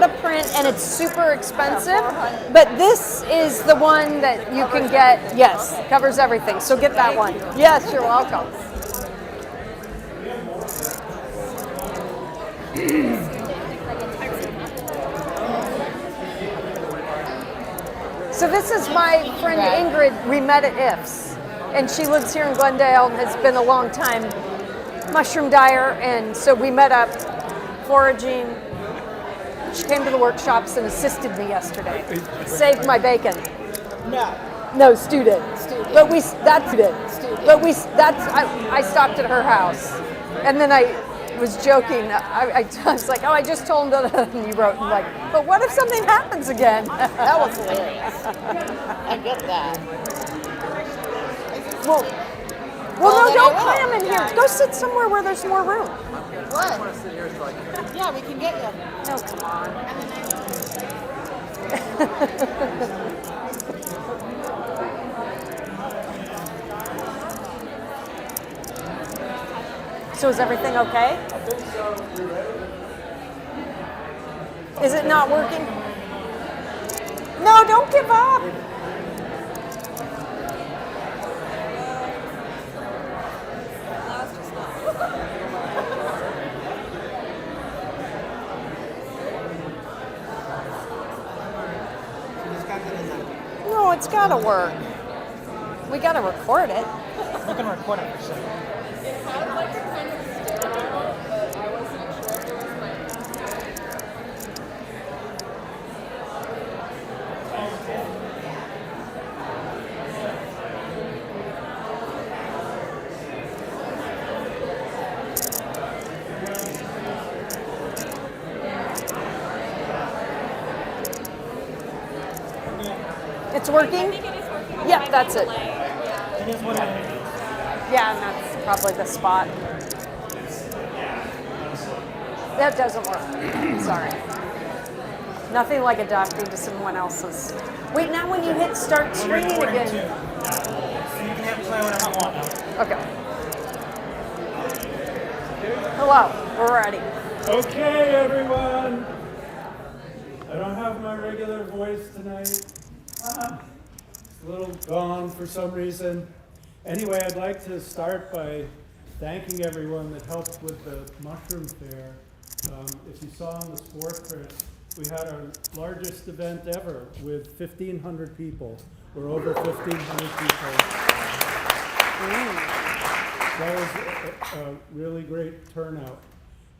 a print and it's super expensive, but this is the one that you can get. Yes, covers everything. So get that one. Yes, you're welcome. So this is my friend Ingrid. We met at IFS, and she lives here in Glendale and has been a long time mushroom dyer, and so we met up foraging. She came to the workshops and assisted me yesterday. Saved my bacon. No, Stu did. But that's it. But I stopped at her house, and then I was joking. I was like, oh, I just told him that, and you wrote, like, but what if something happens again? That was hilarious. I get that. Well, no, don't cram in here. Go sit somewhere where there's more room. What? Yeah, we can get you. No, come on. So is everything okay? I think so. You ready? Is it not working? No, don't give up. No, it's gotta work. We gotta record it. We can record it for sure. It's working? I think it is working. Yep, that's it. It is what it is. Yeah, and that's probably the spot. That doesn't work. Sorry. Nothing like adapting to someone else's. Wait, now when you hit start streaming again. So you can have play whatever you want now. Okay. Hello, we're ready. Okay, everyone. I don't have my regular voice tonight. It's a little gone for some reason. Anyway, I'd like to start by thanking everyone that helped with the mushroom fair. If you saw in the sport print, we had our largest event ever with 1,500 people. We're over 1,500 people. That was a really great turnout.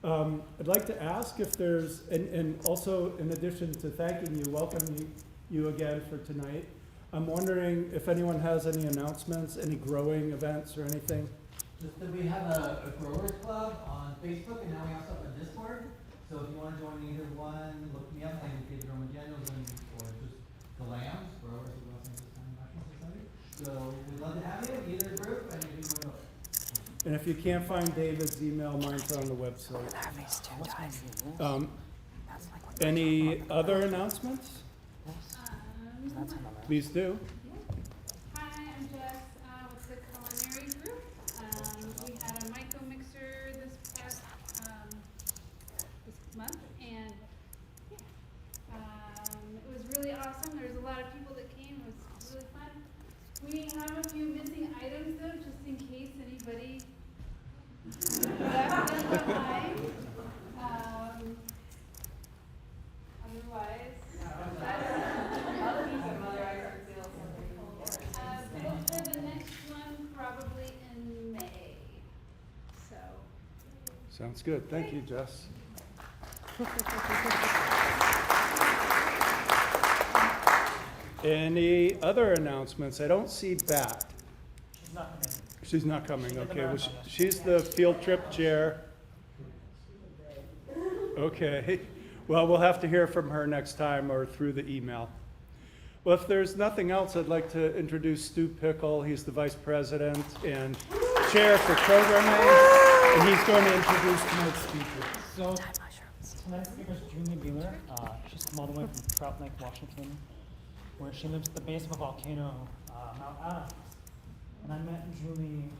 I'd like to ask if there's, and also in addition to thanking you, welcoming you again for tonight, I'm wondering if anyone has any announcements, any growing events or anything? Just that we have a growers club on Facebook, and now we also have a Discord. So if you want to join either one, look me up. I can give your own generals or just the LAMS, Growers of Los Angeles County Mushroom Society. So we'd love to have you in either group, and you can join over. And if you can't find David's email, mine's on the website. Any other announcements? Please do. Hi, I'm Jess with the culinary group. We had a micro mixer this past this month, and it was really awesome. There was a lot of people that came. It was really fun. We have a few missing items though, just in case anybody left them behind. Otherwise, for the next one, probably in May. So. Sounds good. Thank you, Jess. Any other announcements? I don't see Bat. She's not coming. She's not coming. Okay, well, she's the field trip chair. Okay. Well, we'll have to hear from her next time or through the email. Well, if there's nothing else, I'd like to introduce Stu Pickle. He's the vice president and chair for programming, and he's going to introduce tonight's speaker. So tonight's speaker is Julie Beeler. She's come all the way from Trout Lake, Washington, where she lives at the base of a volcano, Mount Adams. And I met Julie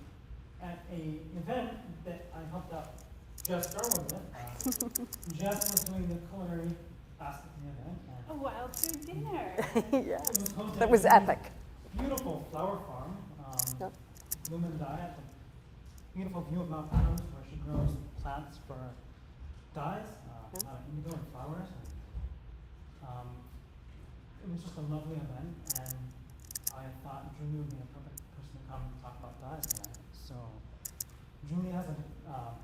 at an event that I helped out Jess Darwin with. Jess was doing the culinary Yeah, It was hosted that was at a epic. beautiful flower farm. Yep. Lumen Dye at the beautiful view of Mount Adams, where she grows plants for dyes, indigo and flowers. It was just a lovely event, and I thought Julie would be a perfect person to come and talk about dyes tonight. So Julie has a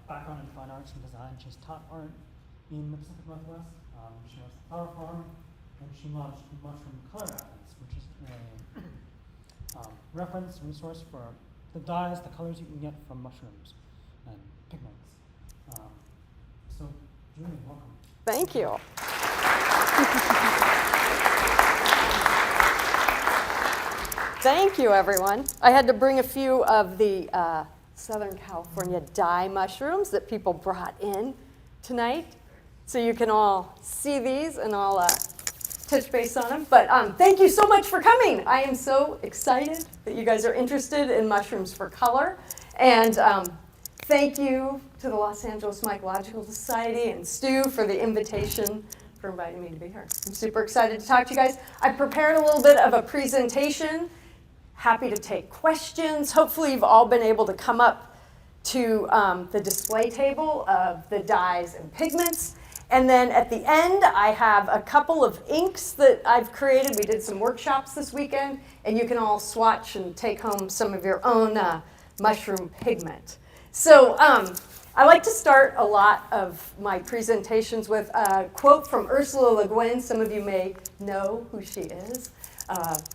background in fine arts and design. She's taught art in the Pacific Northwest. She knows the flower farm, and she launched Mushroom Color Atlas, which is a reference resource for the dyes, the colors you can get from mushrooms and pigments. So, Julie, welcome. Thank you. Thank you, everyone. I had to bring a few of the Southern California dye mushrooms that people brought in tonight, so you can all see these, and I'll touch base on them. But thank you so much for coming. I am so excited that you guys are interested in mushrooms for color. And thank you to the Los Angeles Mycological Society and Stu for the invitation, for inviting me to be here. I'm super excited to talk to you guys. I prepared a little bit of a presentation. Happy to take questions. Hopefully you've all been able to come up to the display table of the dyes and pigments. And then at the end, I have a couple of inks that I've created. We did some workshops this weekend, and you can all swatch and take home some of your own mushroom pigment. So I like to start a lot of my presentations with a quote from Ursula Le Guin. Some of you may know who she is.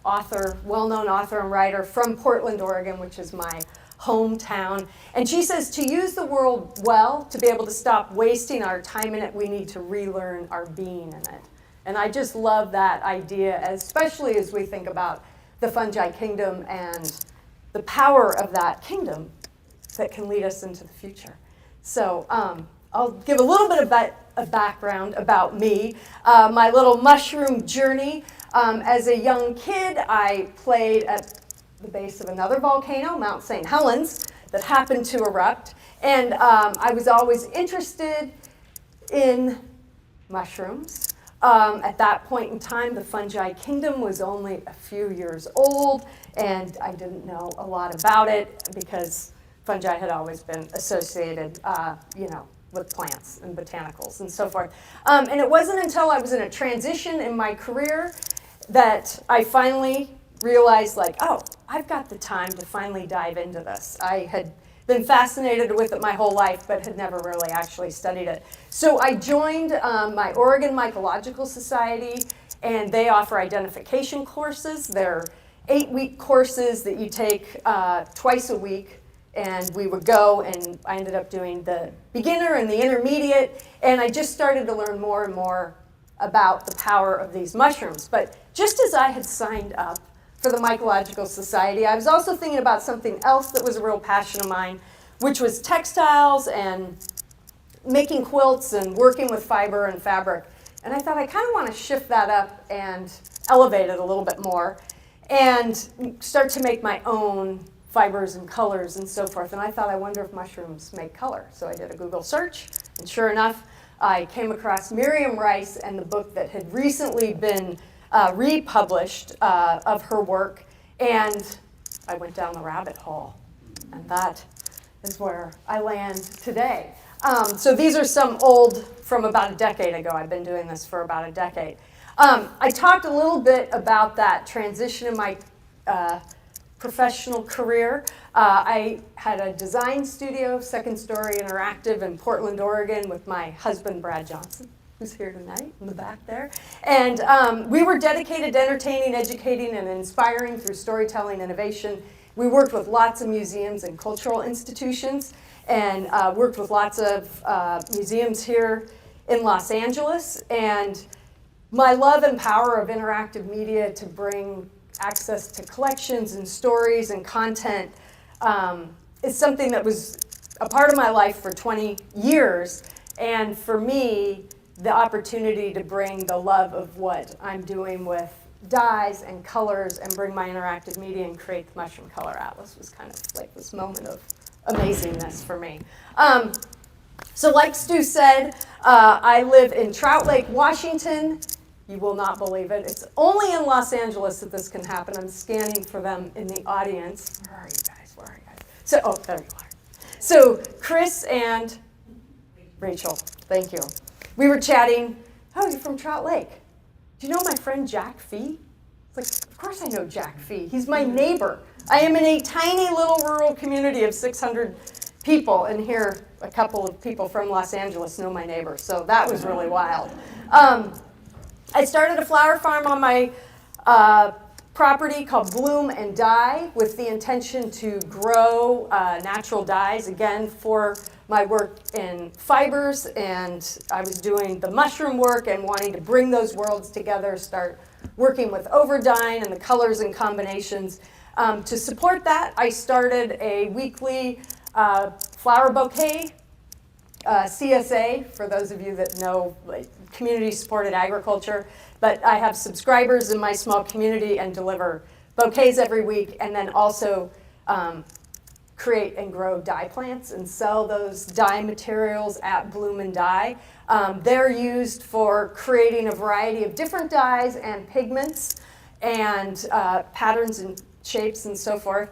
Author, well-known author and writer from Portland, Oregon, which is my hometown. And she says, to use the world well, to be able to stop wasting our time in it, we need to relearn our being in it. And I just love that idea, especially as we think about the fungi kingdom and the power of that kingdom that can lead us into the future. So I'll give a little bit of background about me, my little mushroom journey. As a young kid, I played at the base of another volcano, Mount St. Helens, that happened to erupt. And I was always interested in mushrooms. At that point in time, the fungi kingdom was only a few years old, and I didn't know a lot about it because fungi had always been associated, with plants and botanicals and so forth. And it wasn't until I was in a transition in my career that I finally realized, I've got the time to finally dive into this. I had been fascinated with it my whole life, but had never really actually studied it. So I joined my Oregon Mycological Society, and they offer identification courses. They're 8-week courses that you take twice a week. And we would go, and I ended up doing the beginner and the intermediate, and I just started to learn more and more about the power of these mushrooms. But just as I had signed up for the Mycological Society, I was also thinking about something else that was a real passion of mine, which was textiles and making quilts and working with fiber and fabric. And I thought I kind of want to shift that up and elevate it a little bit more and start to make my own fibers and colors and so forth. And I thought, I wonder if mushrooms make color. So I did a Google search, and sure enough, I came across Miriam Rice and the book that had recently been republished of her work, and I went down the rabbit hole. And that is where I land today. So these are some old, from about a decade ago. I've been doing this for about a decade. I talked a little bit about that transition in my professional career. I had a design studio, Second Story Interactive in Portland, Oregon, with my husband, Brad Johnson, who's here tonight in the back there. And we were dedicated to entertaining, educating, and inspiring through storytelling innovation. We worked with lots of museums and cultural institutions, and worked with lots of museums here in Los Angeles. And my love and power of interactive media to bring access to collections and stories and content is something that was a part of my life for 20 years. And for me, the opportunity to bring the love of what I'm doing with dyes and colors and bring my interactive media and create the Mushroom Color Atlas was kind of like this moment of amazingness for me. So like Stu said, I live in Trout Lake, Washington. You will not believe it. It's only in Los Angeles that this can happen. I'm scanning for them in the audience. Where are you guys? Where are you guys? So, oh, there you are. So Chris and Rachel, thank you. We were chatting. Oh, you're from Trout Lake. Do you know my friend Jack Fee? It's like, of course I know Jack Fee. He's my neighbor. I am in a tiny little rural community of 600 people, and here a couple of people from Los Angeles know my neighbor, so that was really wild. I started a flower farm on my property called Bloom and Dye with the intention to grow natural dyes, again, for my work in fibers, and I was doing the mushroom work and wanting to bring those worlds together, start working with overdying and the colors and combinations. To support that, I started a weekly flower bouquet CSA, for those of you that know, like, community-supported agriculture. But I have subscribers in my small community and deliver bouquets every week, and then also create and grow dye plants and sell those dye materials at Bloom and Dye. They're used for creating a variety of different dyes and pigments and patterns and shapes and so forth.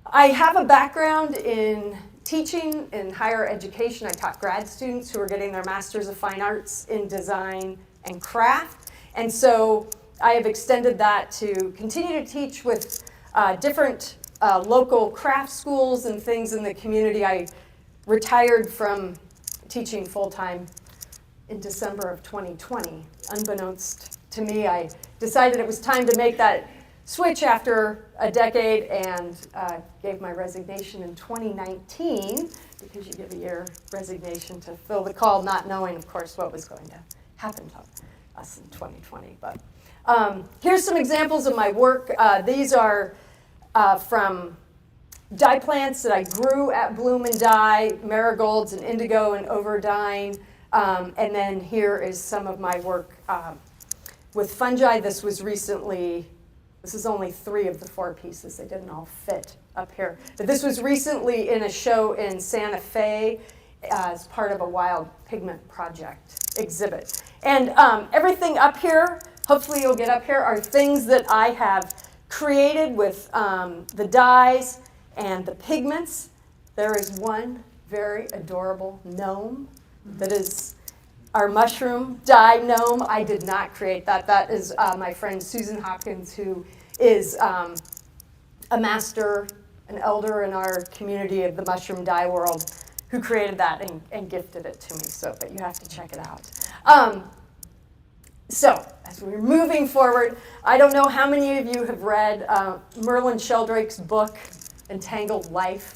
I have a background in teaching in higher education. I taught grad students who are getting their Masters of Fine Arts in Design and Craft. And so I have extended that to continue to teach with different local craft schools and things in the community. I retired from teaching full-time in December of 2020. Unbeknownst to me, I decided it was time to make that switch after a decade, and gave my resignation in 2019, because you give a year resignation to fill the call, not knowing, of course, what was going to happen to us in 2020. But here's some examples of my work. These are from dye plants that I grew at Bloom and Dye, marigolds and indigo and overdying. And then here is some of my work with fungi. This is only 3 of the 4 pieces. They didn't all fit up here. But this was recently in a show in Santa Fe as part of a wild pigment project exhibit. And everything up here, hopefully you'll get up here, are things that I have created with the dyes and the pigments. There is one very adorable gnome that is our mushroom dye gnome. I did not create that. That is my friend Susan Hopkins, who is a master, an elder in our community of the mushroom dye world, who created that and gifted it to me. So, but you have to check it out. So, as we're moving forward, I don't know how many of you have read Merlin Sheldrake's book, Entangled Life.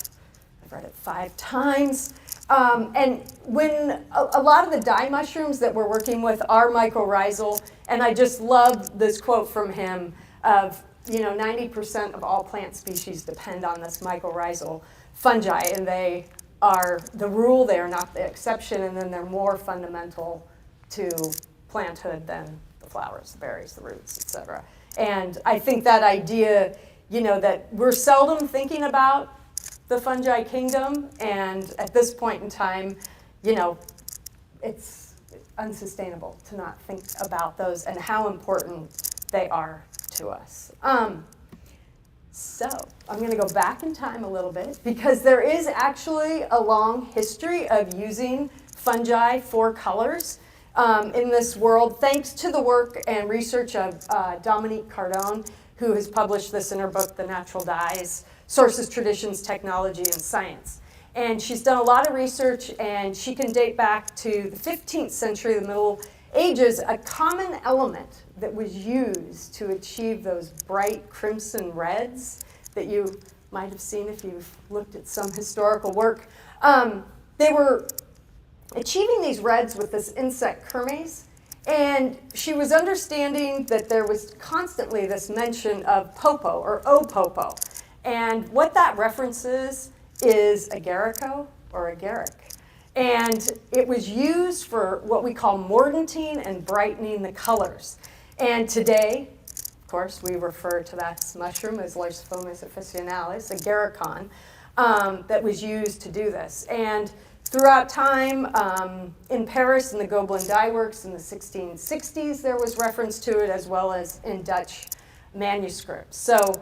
I've read it 5 times. And when a lot of the dye mushrooms that we're working with are mycorrhizal, and I just love this quote from him of, 90% of all plant species depend on this mycorrhizal fungi, and they are the rule, they are not the exception, and then they're more fundamental to planthood than the flowers, the berries, the roots, etc. And I think that idea, that we're seldom thinking about the fungi kingdom, and at this point in time, it's unsustainable to not think about those and how important they are to us. So I'm going to go back in time a little bit, because there is actually a long history of using fungi for colors in this world, thanks to the work and research of Dominique Cardone, who has published this in her book, The Natural Dyes: Sources, Traditions, Technology, and Science. And she's done a lot of research, and she can date back to the 15th century, the Middle Ages. A common element that was used to achieve those bright crimson reds that you might have seen if you've looked at some historical work. They were achieving these reds with this insect Kermes, and she was understanding that there was constantly this mention of popo or opopo. And what that references is agarico or agaric. And it was used for what we call mordanting and brightening the colors. And today, of course, we refer to that mushroom as Leuciophomus officinalis, agaricon, that was used to do this. And Throughout time, in Paris, in the Gobelin dye works in the 1660s, there was reference to it, as well as in Dutch manuscripts. So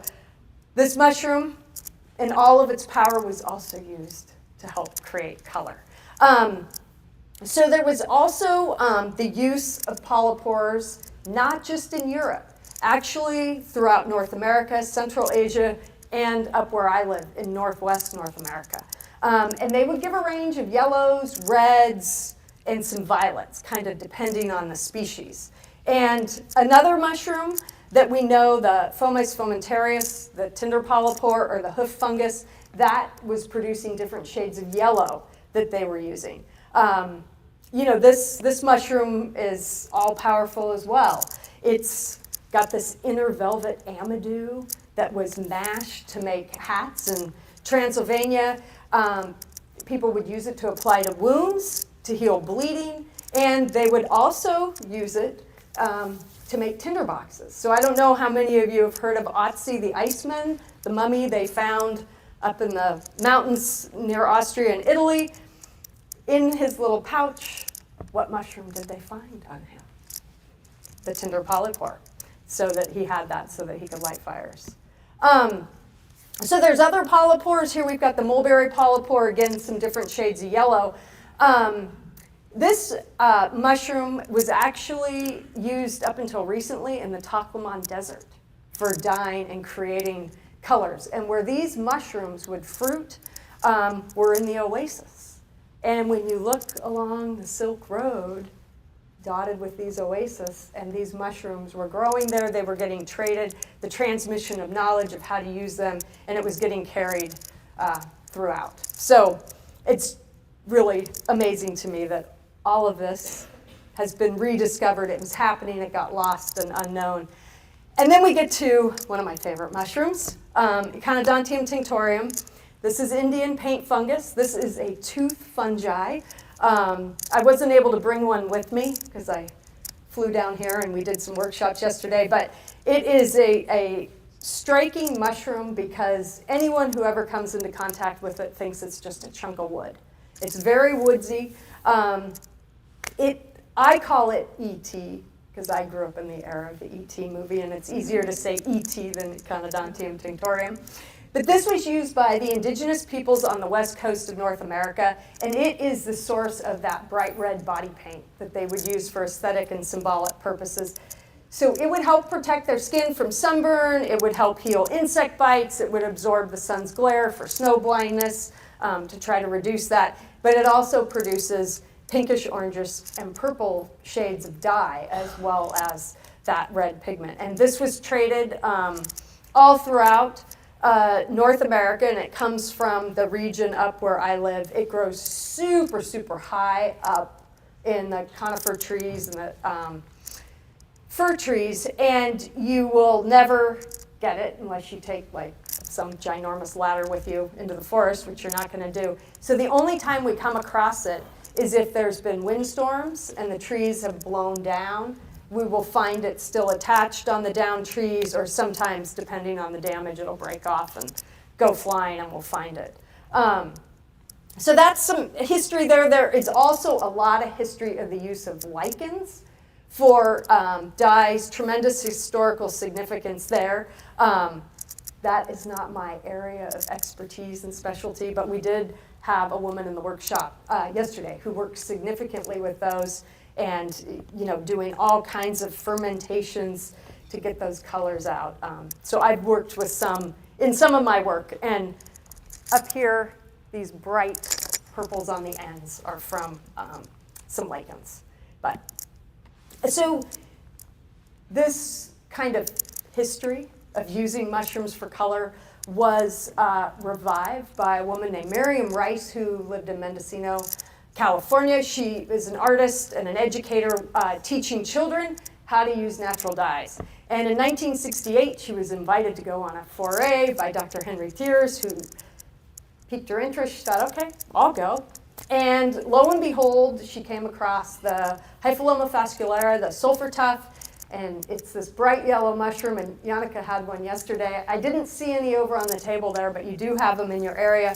this mushroom, in all of its power, was also used to help create color. So there was also the use of polypores, not just in Europe, actually throughout North America, Central Asia, and up where I live in Northwest North America. And they would give a range of yellows, reds, and some violets, kind of depending on the species. And another mushroom that we know, the Fomes fomentarius, the tinder polypore, or the hoof fungus, that was producing different shades of yellow that they were using. This mushroom is all-powerful as well. It's got this inner velvet amadou that was mashed to make hats in Transylvania. People would use it to apply to wounds, to heal bleeding, and they would also use it to make tinder boxes. So I don't know how many of you have heard of Otzi the Iceman, the mummy they found up in the mountains near Austria and Italy. In his little pouch, what mushroom did they find on him? The tinder polypore, so that he had that so that he could light fires. So there's other polypores here. We've got the mulberry polypore, again, some different shades of yellow. This mushroom was actually used up until recently in the Taklamakan Desert for dyeing and creating colors. And where these mushrooms would fruit were in the oasis. And when you look along the Silk Road, dotted with these oases, and these mushrooms were growing there, they were getting traded, the transmission of knowledge of how to use them, and it was getting carried throughout. So it's really amazing to me that all of this has been rediscovered. It was happening, it got lost and unknown. And then we get to one of my favorite mushrooms, Echinodontium tinctorium. This is Indian paint fungus. This is a tooth fungi. I wasn't able to bring one with me because I flew down here and we did some workshops yesterday, but it is a striking mushroom because anyone who ever comes into contact with it thinks it's just a chunk of wood. It's very woodsy. I call it E.T. because I grew up in the era of the E.T. movie, and it's easier to say E.T. than Echinodontium tinctorium. But this was used by the indigenous peoples on the west coast of North America, and it is the source of that bright red body paint that they would use for aesthetic and symbolic purposes. So it would help protect their skin from sunburn, it would help heal insect bites, it would absorb the sun's glare for snow blindness to try to reduce that, but it also produces pinkish, orangish, and purple shades of dye as well as that red pigment. And this was traded all throughout North America, and it comes from the region up where I live. It grows super, super high up in the conifer trees and the fir trees, and you will never get it unless you take like some ginormous ladder with you into the forest, which you're not going to do. So the only time we come across it is if there's been windstorms and the trees have blown down. We will find it still attached on the downed trees, or sometimes, depending on the damage, it'll break off and go flying and we'll find it. So that's some history there. There is also a lot of history of the use of lichens for dyes, tremendous historical significance there. That is not my area of expertise and specialty, but we did have a woman in the workshop yesterday who works significantly with those and doing all kinds of fermentations to get those colors out. So I've worked with some in some of my work, and up here, these bright purples on the ends are from some lichens. But so this kind of history of using mushrooms for color was revived by a woman named Miriam Rice, who lived in Mendocino, California. She is an artist and an educator teaching children how to use natural dyes. And in 1968, she was invited to go on a foray by Dr. Henry Thiers, who piqued her interest. She thought, okay, I'll go. And lo and behold, she came across the Hypholoma fasciculata, the sulfur tuff, and it's this bright yellow mushroom, and Yannicka had one yesterday. I didn't see any over on the table there, but you do have them in your area.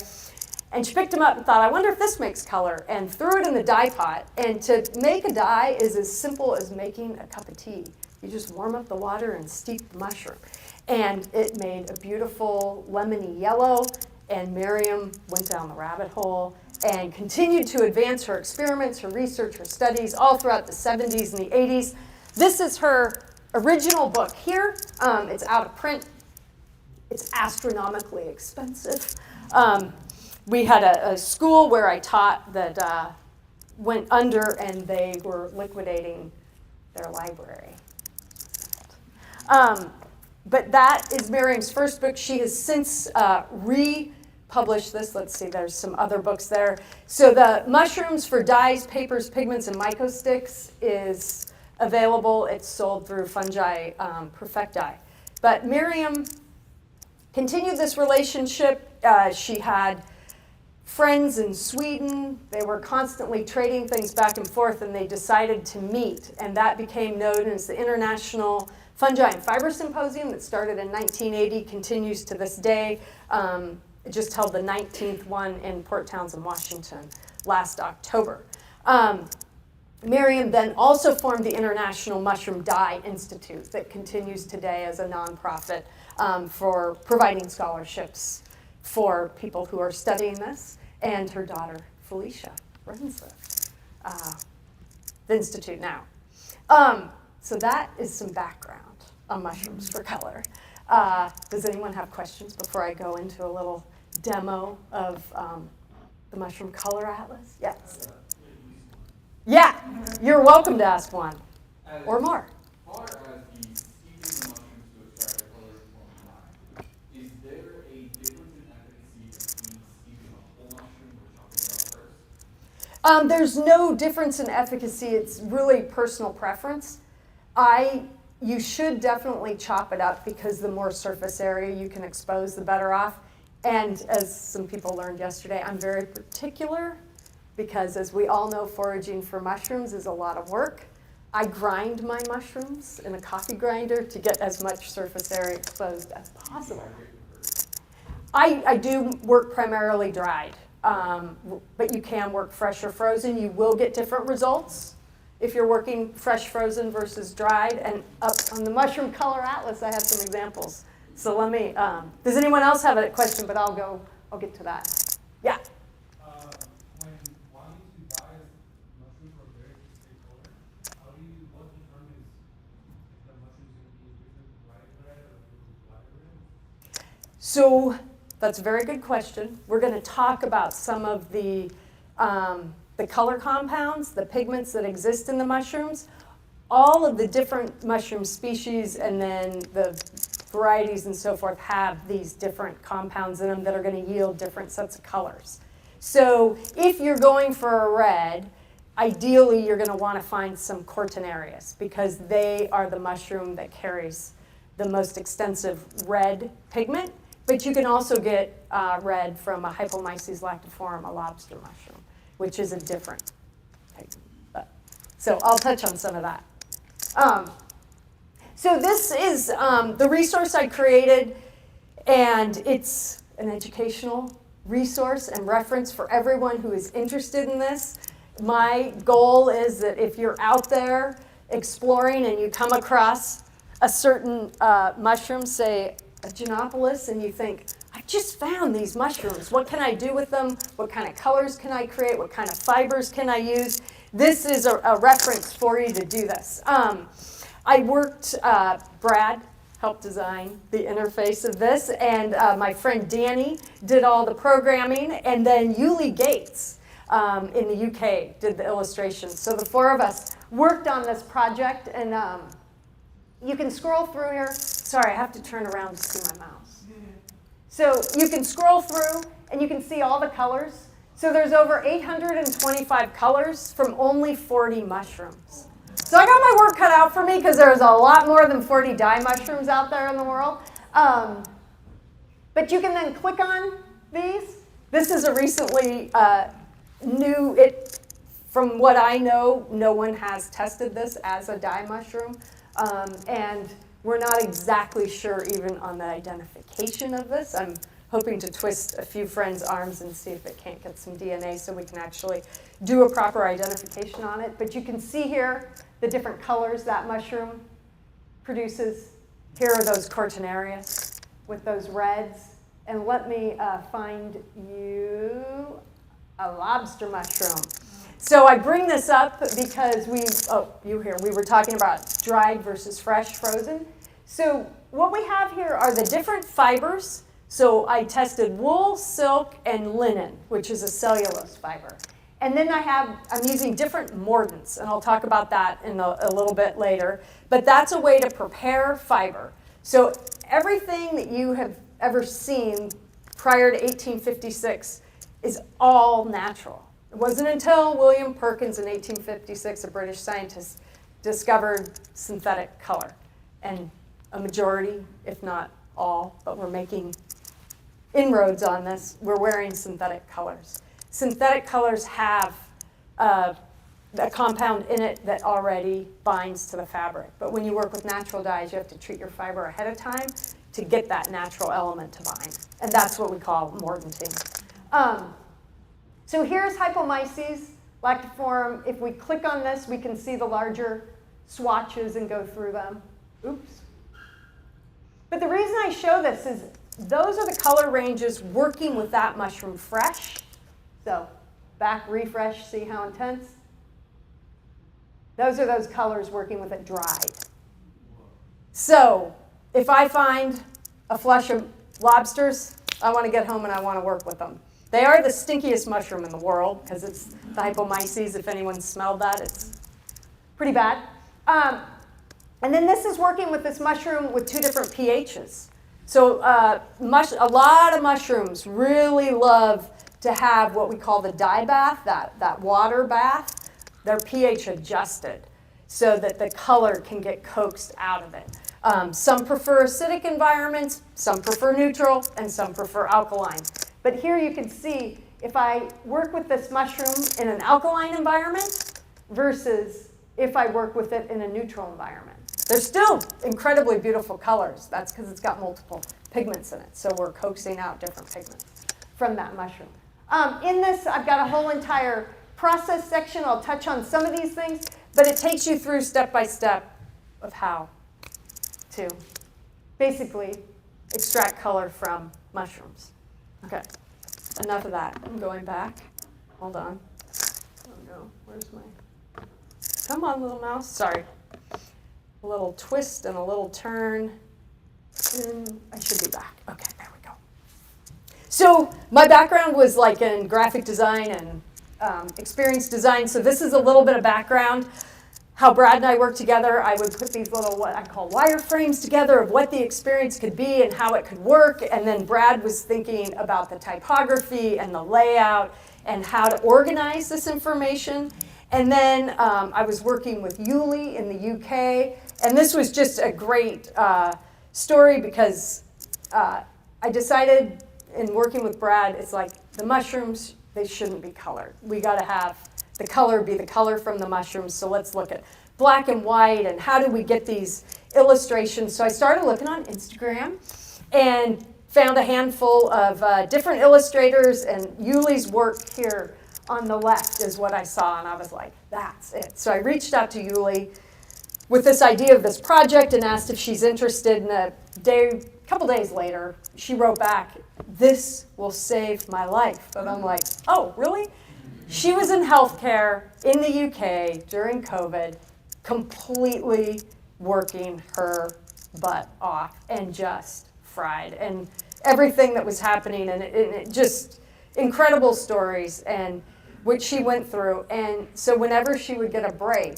And she picked them up and thought, I wonder if this makes color, and threw it in the dye pot. And to make a dye is as simple as making a cup of tea. You just warm up the water and steep the mushroom. And it made a beautiful lemony yellow, and Miriam went down the rabbit hole and continued to advance her experiments, her research, her studies all throughout the 70s and the 80s. This is her original book here. It's out of print. It's astronomically expensive. We had a school where I taught that went under, and they were liquidating their library. But that is Miriam's first book. She has since republished this. Let's see, there's some other books there. So the Mushrooms for Dyes, Papers, Pigments, and Mycosticks is available. It's sold through Fungi Perfecti. But Miriam continued this relationship. She had friends in Sweden. They were constantly trading things back and forth, and they decided to meet. And that became known as the International Fungi and Fiber Symposium that started in 1980, continues to this day. It just held the 19th one in Port Townsend, Washington, last October. Miriam then also formed the International Mushroom Dye Institute that continues today as a nonprofit for providing scholarships for people who are studying this. And her daughter, Felicia, runs the institute now. So that is some background on mushrooms for color. Does anyone have questions before I go into a little demo of the Mushroom Color Atlas? Yes. Yeah, you're welcome to ask one or more. As far as the steeping the mushrooms to extract the color from dye, is there a difference in efficacy between steeping a whole mushroom or chopping it up first? There's no difference in efficacy. It's really personal preference. You should definitely chop it up because the more surface area you can expose, the better off. And as some people learned yesterday, I'm very particular because, as we all know, foraging for mushrooms is a lot of work. I grind my mushrooms in a coffee grinder to get as much surface area exposed as possible. I do work primarily dried, but you can work fresh or frozen. You will get different results if you're working fresh frozen versus dried. And up on the Mushroom Color Atlas, I have some examples. So let me, does anyone else have a question? But I'll get to that. Yeah? When wanting to dye mushrooms for a very specific color, what determines if the mushroom's going to be a different bright red or a different black red? So that's a very good question. We're going to talk about some of the color compounds, the pigments that exist in the mushrooms. All of the different mushroom species and then the varieties and so forth have these different compounds in them that are going to yield different sets of colors. So if you're going for a red, ideally you're going to want to find some Cortinarius because they are the mushroom that carries the most extensive red pigment. But you can also get red from a Hypomyces lactiforum, a lobster mushroom, which is a different pigment. So I'll touch on some of that. So this is the resource I created, and it's an educational resource and reference for everyone who is interested in this. My goal is that if you're out there exploring and you come across a certain mushroom, say a Ginopolis, and you think, I just found these mushrooms. What can I do with them? What kind of colors can I create? What kind of fibers can I use? This is a reference for you to do this. I worked, Brad helped design the interface of this, and my friend Danny did all the programming, and then Yuli Gates in the UK did the illustrations. So the four of us worked on this project, and you can scroll through here. Sorry, I have to turn around to see my mouse. So you can scroll through, and you can see all the colors. So there's over 825 colors from only 40 mushrooms. So I got my work cut out for me because there's a lot more than 40 dye mushrooms out there in the world. But you can then click on these. This is a recently new, from what I know, no one has tested this as a dye mushroom. And we're not exactly sure even on the identification of this. I'm hoping to twist a few friends' arms and see if it can't get some DNA so we can actually do a proper identification on it. But you can see here the different colors that mushroom produces. Here are those Cortinarias with those reds. And let me find you a lobster mushroom. So I bring this up because we were talking about dried versus fresh, frozen. So what we have here are the different fibers. So I tested wool, silk, and linen, which is a cellulose fiber. And then I'm using different mordants, and I'll talk about that in a little bit later. But that's a way to prepare fiber. So everything that you have ever seen prior to 1856 is all natural. It wasn't until William Perkins in 1856, a British scientist, discovered synthetic color. And a majority, if not all, but we're making inroads on this, we're wearing synthetic colors. Synthetic colors have a compound in it that already binds to the fabric. But when you work with natural dyes, you have to treat your fiber ahead of time to get that natural element to bind. And that's what we call mordanting. So here's Hypomyces lactiforum. If we click on this, we can see the larger swatches and go through them. Oops. But the reason I show this is those are the color ranges working with that mushroom fresh. So back, refresh, see how intense? Those are those colors working with it dried. So if I find a flush of lobsters, I want to get home and I want to work with them. They are the stinkiest mushroom in the world because it's the Hypomyces. If anyone smelled that, it's pretty bad. And then this is working with this mushroom with 2 different pHs. So a lot of mushrooms really love to have what we call the dye bath, that water bath. They're pH adjusted so that the color can get coaxed out of it. Some prefer acidic environments, some prefer neutral, and some prefer alkaline. But here you can see if I work with this mushroom in an alkaline environment versus if I work with it in a neutral environment. They're still incredibly beautiful colors. That's because it's got multiple pigments in it. So we're coaxing out different pigments from that mushroom. In this, I've got a whole entire process section. I'll touch on some of these things, but it takes you through step by step of how to basically extract color from mushrooms. Okay, enough of that. I'm going back. Hold on. Oh no, where's my... Come on, little mouse. Sorry. A little twist and a little turn. And I should be back. Okay, there we go. So my background was like in graphic design and experience design. So this is a little bit of background. How Brad and I worked together, I would put these little, what I call wireframes together of what the experience could be and how it could work. And then Brad was thinking about the typography and the layout and how to organize this information. And then I was working with Yuli in the UK. And this was just a great story because I decided in working with Brad, it's like the mushrooms, they shouldn't be colored. We got to have the color be the color from the mushrooms. So let's look at black and white and how do we get these illustrations. So I started looking on Instagram and found a handful of different illustrators, and Yuli's work here on the left is what I saw, and I was like, that's it. So I reached out to Yuli with this idea of this project and asked if she's interested. And a couple days later, she wrote back, "This will save my life." And I'm like, oh, really? She was in healthcare in the UK during COVID, completely working her butt off and just fried. And everything that was happening, and it just incredible stories and what she went through. And so whenever she would get a break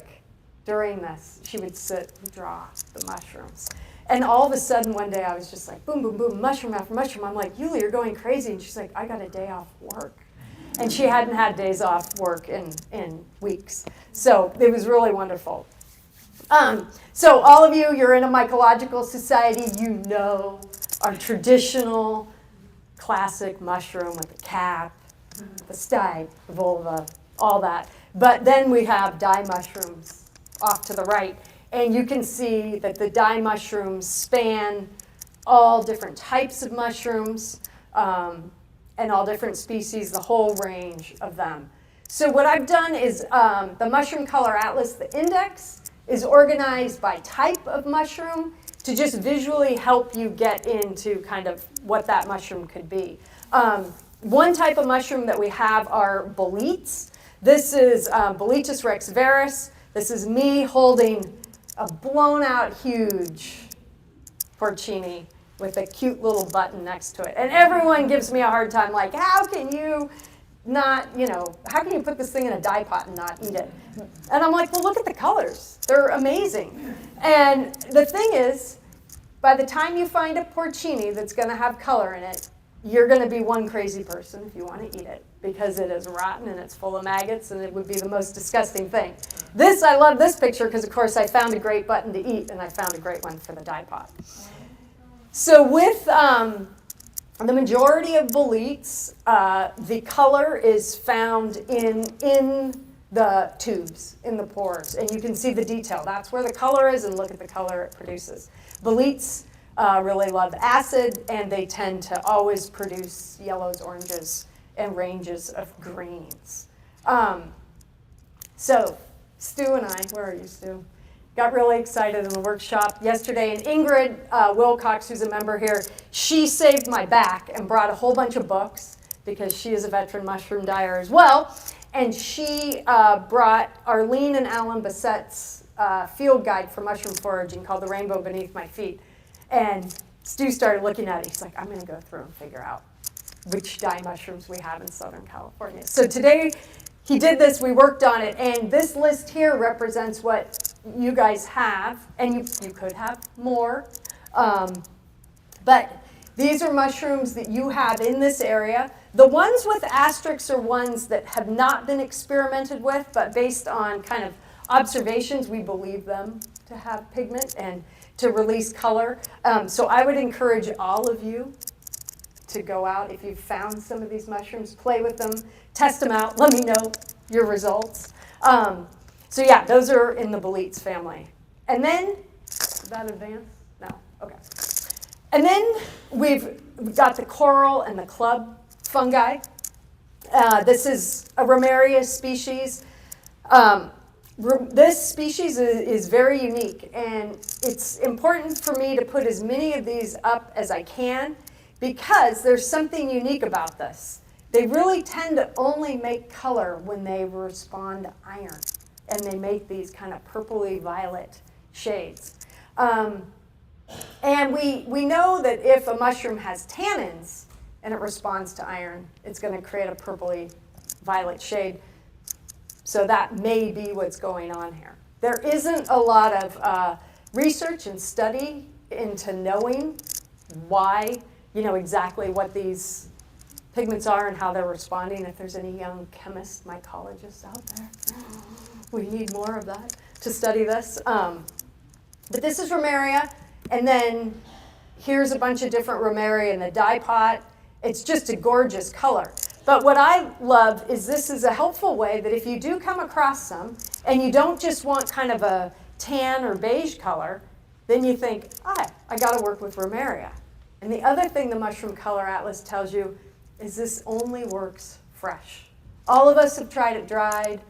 during this, she would sit and draw the mushrooms. And all of a sudden one day I was just like, boom, boom, boom, mushroom after mushroom. I'm like, Yuli, you're going crazy. And she's like, I got a day off work. And she hadn't had days off work in weeks. So it was really wonderful. So all of you, you're in a mycological society. You know our traditional classic mushroom with the cap, the stipe, the vulva, all that. But then we have dye mushrooms off to the right. And you can see that the dye mushrooms span all different types of mushrooms. and all different species, the whole range of them. So what I've done is the Mushroom Color Atlas, the index, is organized by type of mushroom to just visually help you get into kind of what that mushroom could be. One type of mushroom that we have are boletes. This is Boletus rex veris. This is me holding a blown out huge porcini with a cute little button next to it. And everyone gives me a hard time, like, how can you not, how can you put this thing in a dye pot and not eat it? And I'm like, well, look at the colors. They're amazing. And the thing is, by the time you find a porcini that's going to have color in it, you're going to be one crazy person if you want to eat it, because it is rotten and it's full of maggots and it would be the most disgusting thing. I love this picture because, of course, I found a great button to eat and I found a great one for the dye pot. So with the majority of boletes, the color is found in the tubes, in the pores, and you can see the detail. That's where the color is, and look at the color it produces. Boletes really love acid, and they tend to always produce yellows, oranges, and ranges of greens. So Stu and I, where are you, Stu? Got really excited in the workshop yesterday, and Ingrid Wilcox, who's a member here, she saved my back and brought a whole bunch of books because she is a veteran mushroom dyer as well, and she brought Arlene and Alan Bassett's field guide for mushroom foraging called The Rainbow Beneath My Feet. And Stu started looking at it. He's like, I'm going to go through and figure out which dye mushrooms we have in Southern California. So today he did this, we worked on it, and this list here represents what you guys have, and you could have more, but these are mushrooms that you have in this area. The ones with asterisks are ones that have not been experimented with, but based on kind of observations, we believe them to have pigment and to release color. So I would encourage all of you to go out if you've found some of these mushrooms, play with them, test them out, let me know your results. So yeah, those are in the boletes family. And then, did that advance? No, okay. And then we've got the coral and the club fungi. This is a Romeria species. This species is very unique, and it's important for me to put as many of these up as I can because there's something unique about this. They really tend to only make color when they respond to iron, and they make these kind of purpley violet shades. And we know that if a mushroom has tannins and it responds to iron, it's going to create a purpley violet shade. So that may be what's going on here. There isn't a lot of research and study into knowing why, exactly what these pigments are and how they're responding. If there's any young chemists, mycologists out there, we need more of that to study this. But this is Romeria, and then here's a bunch of different Romeria in the dye pot. It's just a gorgeous color. But what I love is this is a helpful way that if you do come across some and you don't just want kind of a tan or beige color, then you think, I got to work with Romeria. And the other thing the Mushroom Color Atlas tells you is this only works fresh. All of us have tried it dried.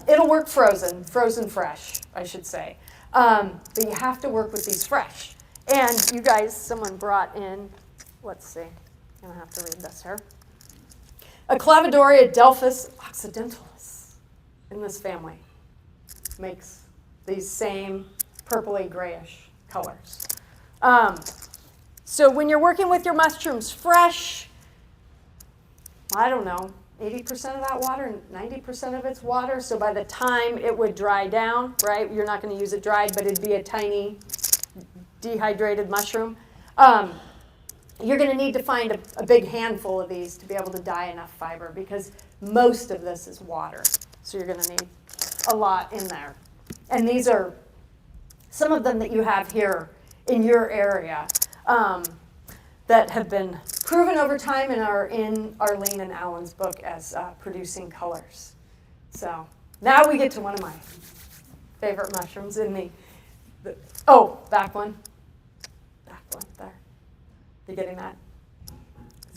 It'll work frozen fresh, I should say. But you have to work with these fresh. And you guys, someone brought in, let's see, I'm going to have to read this here. A Clavidoria delphus occidentalis in this family makes these same purpley grayish colors. So when you're working with your mushrooms fresh, I don't know, 80% of that water, 90% of it's water. So by the time it would dry down, right, you're not going to use it dried, but it'd be a tiny dehydrated mushroom. You're going to need to find a big handful of these to be able to dye enough fiber because most of this is water. So you're going to need a lot in there. And these are some of them that you have here in your area that have been proven over time and are in Arlene and Alan's book as producing colors. So now we get to one of my favorite mushrooms in back one there. You getting that?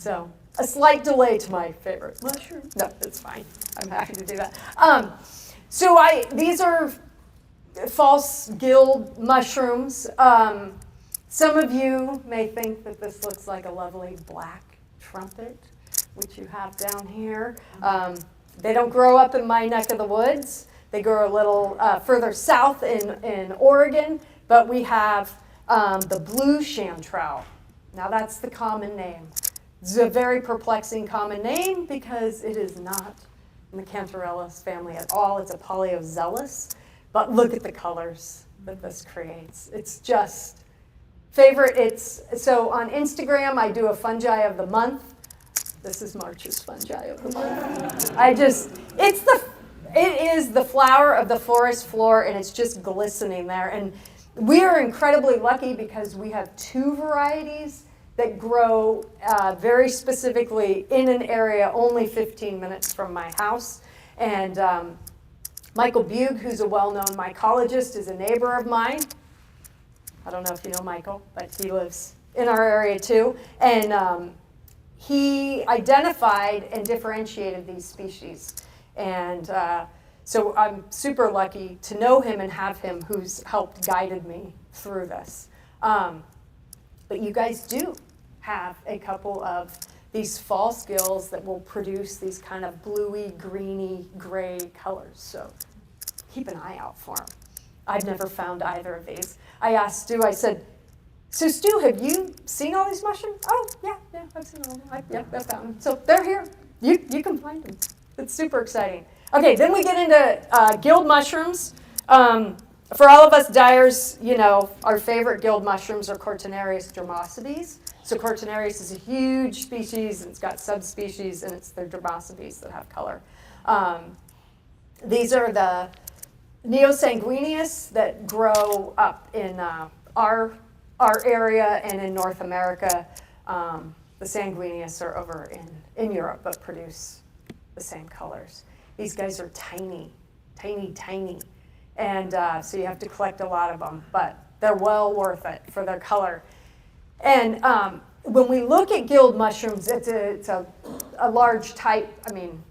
So a slight delay to my favorite mushroom. No, it's fine. I'm happy to do that. These are false gill mushrooms. Some of you may think that this looks like a lovely black trumpet, which you have down here. They don't grow up in my neck of the woods. They grow a little further south in Oregon, but we have the blue chanterelle. Now that's the common name. It's a very perplexing common name because it is not in the Cantarellus family at all. It's a Polyozellus, but look at the colors that this creates. It's just favorite. So on Instagram, I do a fungi of the month. This is March's fungi of the month. It is the flower of the forest floor, and it's just glistening there. And we are incredibly lucky because we have 2 varieties that grow very specifically in an area only 15 minutes from my house. And Michael Bugh, who's a well-known mycologist, is a neighbor of mine. I don't know if you know Michael, but he lives in our area too. And he identified and differentiated these species. And so I'm super lucky to know him and have him who's helped guided me through this. But you guys do have a couple of these false gills that will produce these kind of bluey, greeny, gray colors. So keep an eye out for them. I've never found either of these. I asked Stu, I said, so Stu, have you seen all these mushrooms? Oh, yeah, I've seen all of them. I found them. So they're here. You can find them. It's super exciting. Okay, then we get into gilled mushrooms. For all of us dyers, our favorite gilled mushrooms are Cortinarius dermosides. So Cortinarius is a huge species, and it's got subspecies, and it's their dermosides that have color. These are the neosanguineous that grow up in our area and in North America. The sanguineous are over in Europe, but produce the same colors. These guys are tiny, tiny, tiny. And so you have to collect a lot of them, but they're well worth it for their color. And when we look at gilled mushrooms, it's a large type. I mean,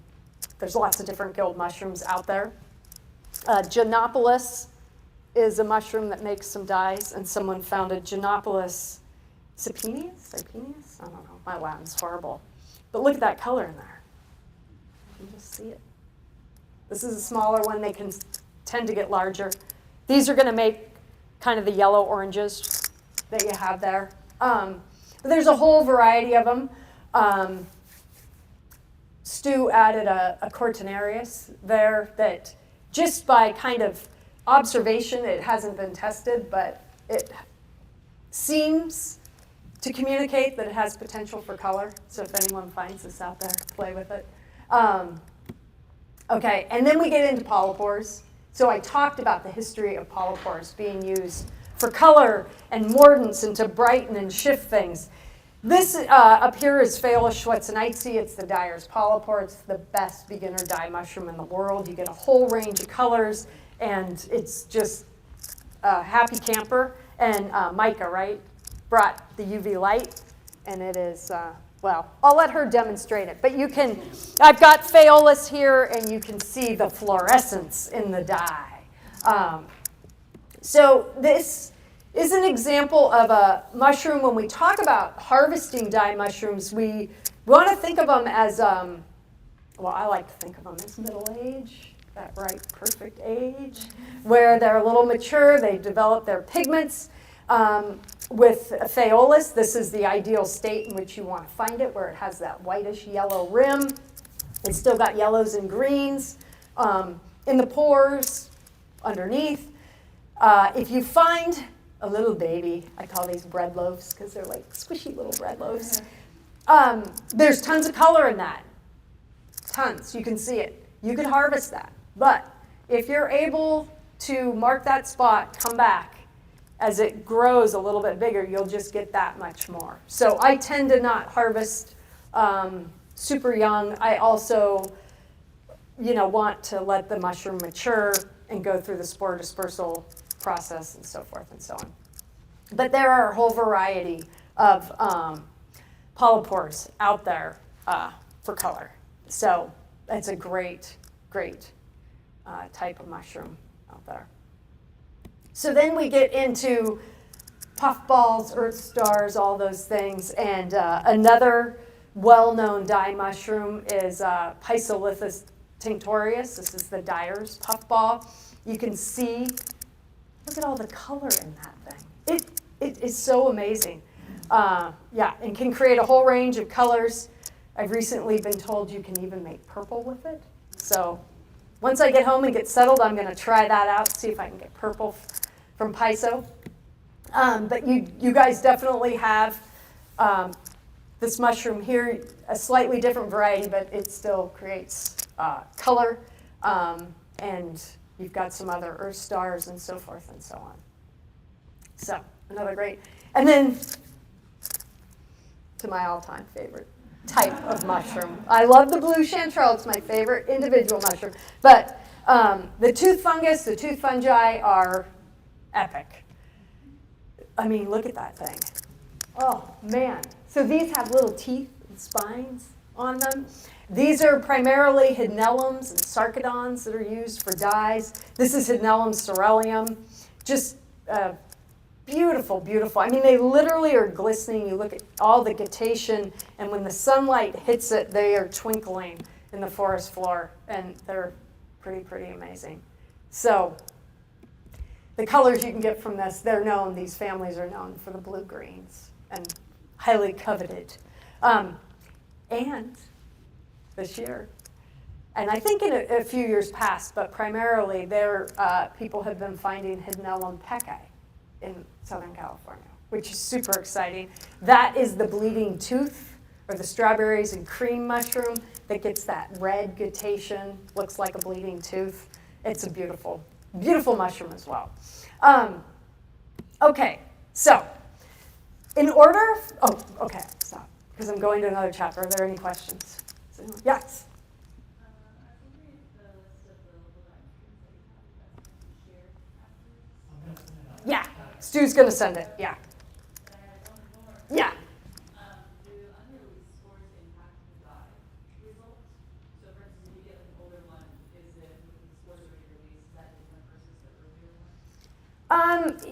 there's lots of different gilled mushrooms out there. Genopolis is a mushroom that makes some dyes, and someone founded Genopolis sapienius? I don't know. My Latin's horrible. But look at that color in there. You can just see it. This is a smaller one. They can tend to get larger. These are going to make kind of the yellow oranges that you have there. But there's a whole variety of them. Stu added a Cortinarius there that just by kind of observation, it hasn't been tested, but it seems to communicate that it has potential for color. So if anyone finds this out there, play with it. Okay, and then we get into polypores. So I talked about the history of polypores being used for color and mordants and to brighten and shift things. This up here is Phaeolus schwarzenitzi. It's the dyer's polypore. It's the best beginner dye mushroom in the world. You get a whole range of colors, and it's just a happy camper. And Micah, right, brought the UV light, and it is, well, I'll let her demonstrate it. But you can, I've got Phaeolus here, and you can see the fluorescence in the dye. So this is an example of a mushroom. When we talk about harvesting dye mushrooms, we want to think of them as, well, I like to think of them as middle age, that right perfect age, where they're a little mature, they develop their pigments. With Phaeolus, this is the ideal state in which you want to find it, where it has that whitish yellow rim. It's still got yellows and greens in the pores underneath. If you find a little baby, I call these bread loaves because they're like squishy little bread loaves. There's tons of color in that. Tons. You can see it. You can harvest that. But if you're able to mark that spot, come back, as it grows a little bit bigger, you'll just get that much more. So I tend to not harvest super young. I also, want to let the mushroom mature and go through the spore dispersal process and so forth and so on. But there are a whole variety of polypores out there for color. So it's a great, great type of mushroom out there. So then we get into puffballs, earth stars, all those things. And another well-known dye mushroom is Pysolithus tinctorius. This is the dyer's puffball. You can see, look at all the color in that thing. It is so amazing. Yeah, and can create a whole range of colors. I've recently been told you can even make purple with it. So once I get home and get settled, I'm going to try that out, see if I can get purple from Pyso. But you guys definitely have this mushroom here, a slightly different variety, but it still creates color. And you've got some other earth stars and so forth and so on. So another great. And then to my all-time favorite type of mushroom. I love the blue chanterelle. It's my favorite individual mushroom. But the tooth fungus, the tooth fungi are epic. I mean, look at that thing. Oh, man. So these have little teeth and spines on them. These are primarily hydnellums and sarcodons that are used for dyes. This is hydnellum ceruleum. Just beautiful, beautiful. I mean, they literally are glistening. You look at all the guttation, and when the sunlight hits it, they are twinkling in the forest floor, and they're pretty, pretty amazing. So the colors you can get from this, they're known, these families are known for the blue-greens and highly coveted. And this year, and I think in a few years past, but primarily people have been finding Hydnellum peccae in Southern California, which is super exciting. That is the bleeding tooth, or the strawberries and cream mushroom that gets that red guttation, looks like a bleeding tooth. It's a beautiful, beautiful mushroom as well. Okay, so in order, okay, stop, because I'm going to another chapter. Are there any questions? Yes? Yeah, Stu's going to send it, yeah. Yeah.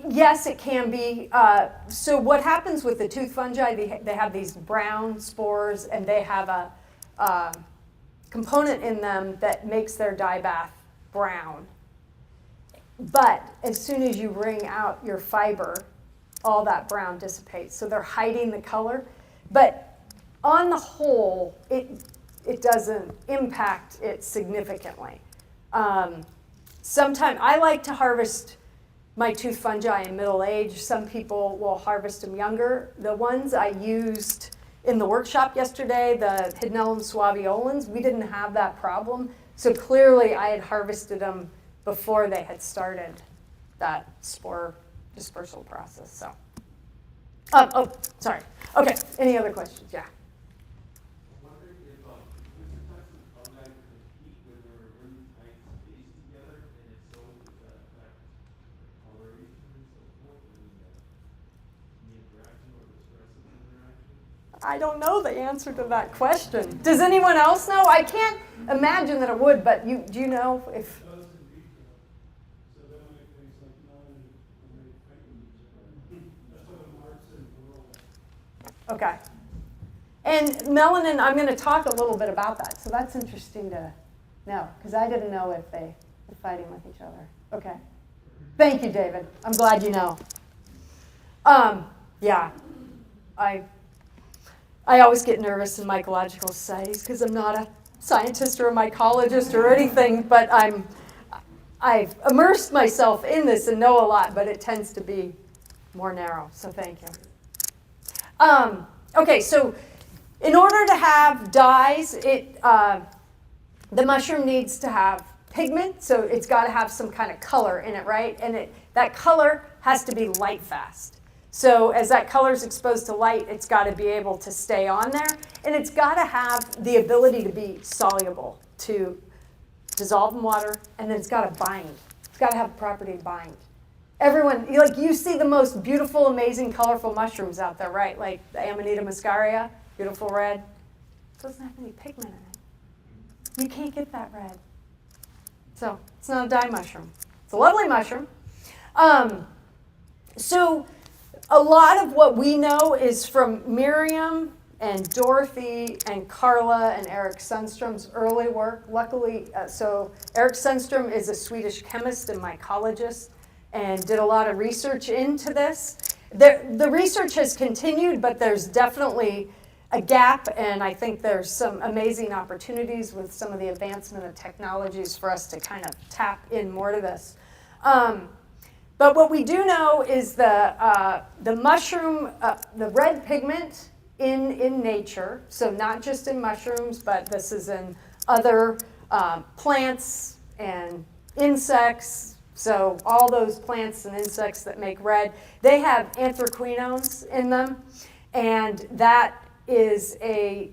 Yes, it can be. So what happens with the tooth fungi, they have these brown spores, and they have a component in them that makes their dye bath brown. But as soon as you wring out your fiber, all that brown dissipates. So they're hiding the color. But on the whole, it doesn't impact it significantly. Sometimes I like to harvest my tooth fungi in middle age. Some people will harvest them younger. The ones I used in the workshop yesterday, the Hydnellum suaveolens, we didn't have that problem. So clearly I had harvested them before they had started that spore dispersal process. So, sorry. Okay, any other questions? Yeah. I don't know the answer to that question. Does anyone else know? I can't imagine that it would, but do you know if? Okay. And melanin, I'm going to talk a little bit about that. So that's interesting to know, because I didn't know if they were fighting with each other. Okay. Thank you, David. I'm glad you know. Yeah. I always get nervous in mycological societies because I'm not a scientist or a mycologist or anything, but I've immersed myself in this and know a lot, but it tends to be more narrow, so thank you. Okay, so in order to have dyes, the mushroom needs to have pigment, so it's got to have some kind of color in it, right? And that color has to be light fast. So as that color is exposed to light, it's got to be able to stay on there, and it's got to have the ability to be soluble, to dissolve in water, and then it's got to bind. It's got to have the property to bind. Everyone, you see the most beautiful, amazing, colorful mushrooms out there, right? Like the Amanita muscaria. Beautiful red. Doesn't have any pigment in it. You can't get that red. So it's not a dye mushroom. It's a lovely mushroom. So a lot of what we know is from Miriam and Dorothy and Carla and Eric Sundstrom's early work. Luckily, so Eric Sundstrom is a Swedish chemist and mycologist and did a lot of research into this. The research has continued, but there's definitely a gap, and I think there's some amazing opportunities with some of the advancement of technologies for us to kind of tap in more to this. But what we do know is the mushroom, the red pigment in nature, so not just in mushrooms, but this is in other plants and insects. So all those plants and insects that make red, they have anthraquinones in them, and that is a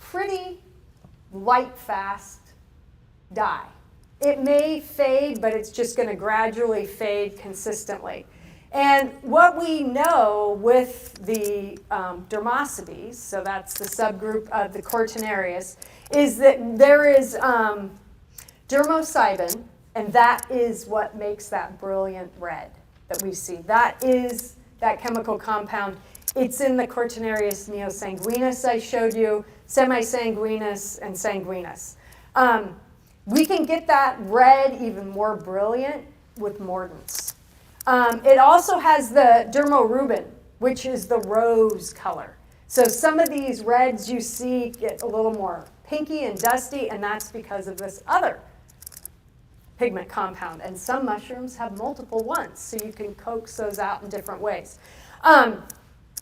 pretty light, fast dye. It may fade, but it's just going to gradually fade consistently. And what we know with the dermosides, so that's the subgroup of the Cortinarius, is that there is dermocybin, and that is what makes that brilliant red that we see. That is that chemical compound. It's in the Cortinarius neosanguinus I showed you, semisanguinus, and sanguinus. We can get that red even more brilliant with mordants. It also has the dermorubin, which is the rose color. So some of these reds you see get a little more pinky and dusty, and that's because of this other pigment compound. And some mushrooms have multiple ones, so you can coax those out in different ways.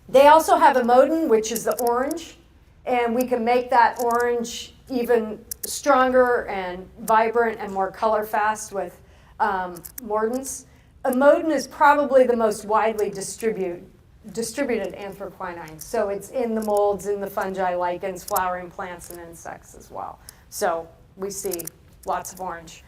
They also have amodin, which is the orange, and we can make that orange even stronger and vibrant and more color fast with mordants. Amodin is probably the most widely distributed anthraquinone. So it's in the molds, in the fungi, lichens, flowering plants, and insects as well. So we see lots of orange.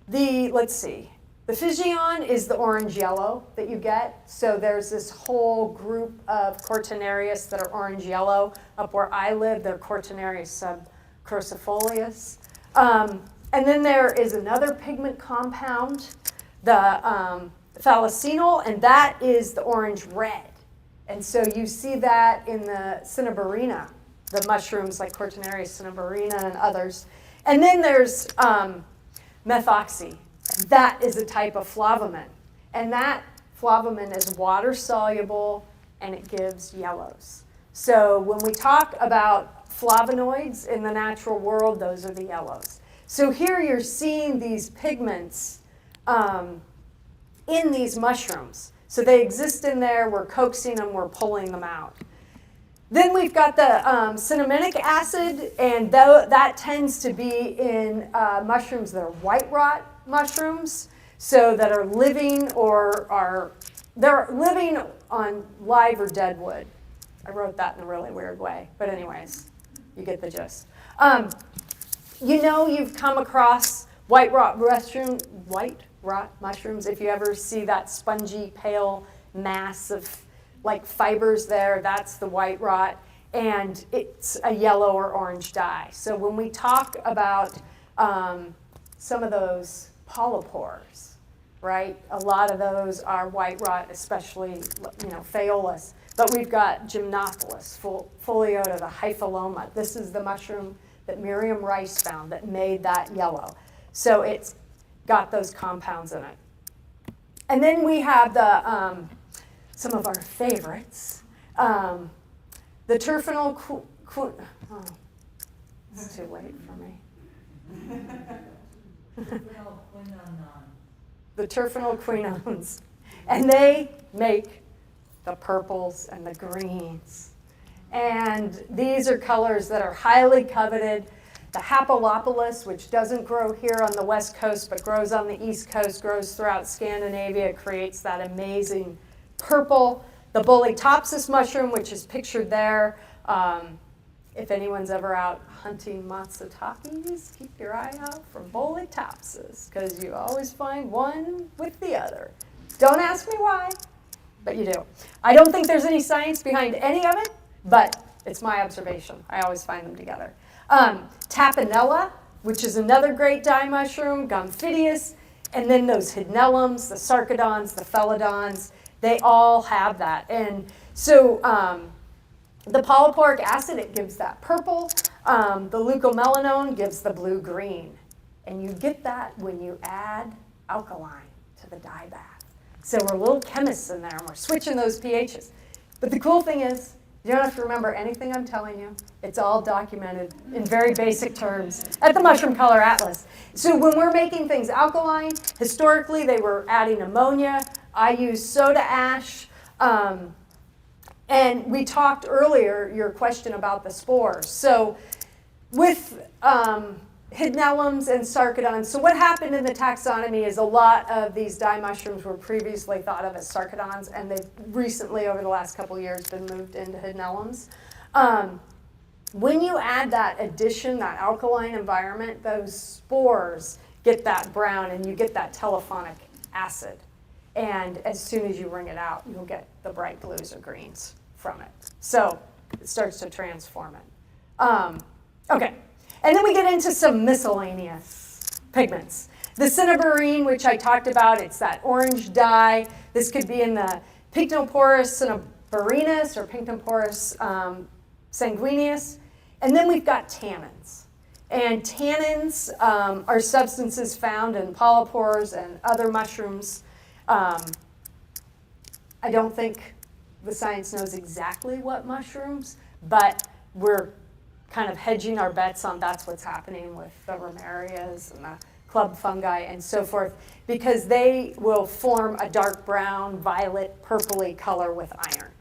Let's see. The Fijion is the orange-yellow that you get. So there's this whole group of Cortinarius that are orange-yellow. Up where I live, they're Cortinarius subcrucifolius. And then there is another pigment compound, the phthalocyanol, and that is the orange-red. And so you see that in the cinnabarina, the mushrooms like Cortinarius cinnabarina and others. And then there's methoxy. That is a type of flavomin. And that flavomin is water-soluble, and it gives yellows. So when we talk about flavonoids in the natural world, those are the yellows. So here you're seeing these pigments in these mushrooms. So they exist in there, we're coaxing them, we're pulling them out. Then we've got the cinnamonic acid, and that tends to be in mushrooms that are white rot mushrooms, so that are living they're living on live or dead wood. I wrote that in a really weird way, but anyways, you get the gist. You know you've come across white rot mushrooms if you ever see that spongy, pale mass of like fibers there, that's the white rot, and it's a yellow or orange dye. So when we talk about some of those polypores, right? A lot of those are white rot, especially phaeolus. But we've got Gymnopolis, foliota, the hypholoma. This is the mushroom that Miriam Rice found that made that yellow. So it's got those compounds in it. And then we have the some of our favorites. The terphenol it's too late for me. The terphenol quinones. And they make the purples and the greens. And these are colors that are highly coveted. The Hapalopolis, which doesn't grow here on the West Coast but grows on the East Coast, grows throughout Scandinavia, creates that amazing purple. The Boletopsis mushroom, which is pictured there. If anyone's ever out hunting matsutakis, keep your eye out for Boletopsis, because you always find one with the other. Don't ask me why, but you do. I don't think there's any science behind any of it, but it's my observation. I always find them together. Tapenella, which is another great dye mushroom, Gomphidius, and then those hydnellums, the sarcodons, the phelodons, they all have that. And so the polyporic acid, it gives that purple. The leucomelanone gives the blue-green. And you get that when you add alkaline to the dye bath. So we're little chemists in there, and we're switching those pHs. But the cool thing is, you don't have to remember anything I'm telling you. It's all documented in very basic terms at the Mushroom Color Atlas. So when we're making things alkaline, historically they were adding ammonia. I use soda ash. And we talked earlier, your question about the spores. So with hydnellums and sarcodons, so what happened in the taxonomy is a lot of these dye mushrooms were previously thought of as sarcodons, and they've recently, over the last couple of years, been moved into hydnellums. When you add that addition, that alkaline environment, those spores get that brown, and you get that telephonic acid. And as soon as you wring it out, you'll get the bright blues or greens from it. So it starts to transform it. Okay, and then we get into some miscellaneous pigments. The cinnabarine, which I talked about, it's that orange dye. This could be in the Pycnoporus cinnabarinus or Pycnoporus sanguineus. And then we've got tannins. And tannins are substances found in polypores and other mushrooms. I don't think the science knows exactly what mushrooms, but we're kind of hedging our bets on that's what's happening with the Romarias and the club fungi and so forth, because they will form a dark brown, violet, purpley color with iron.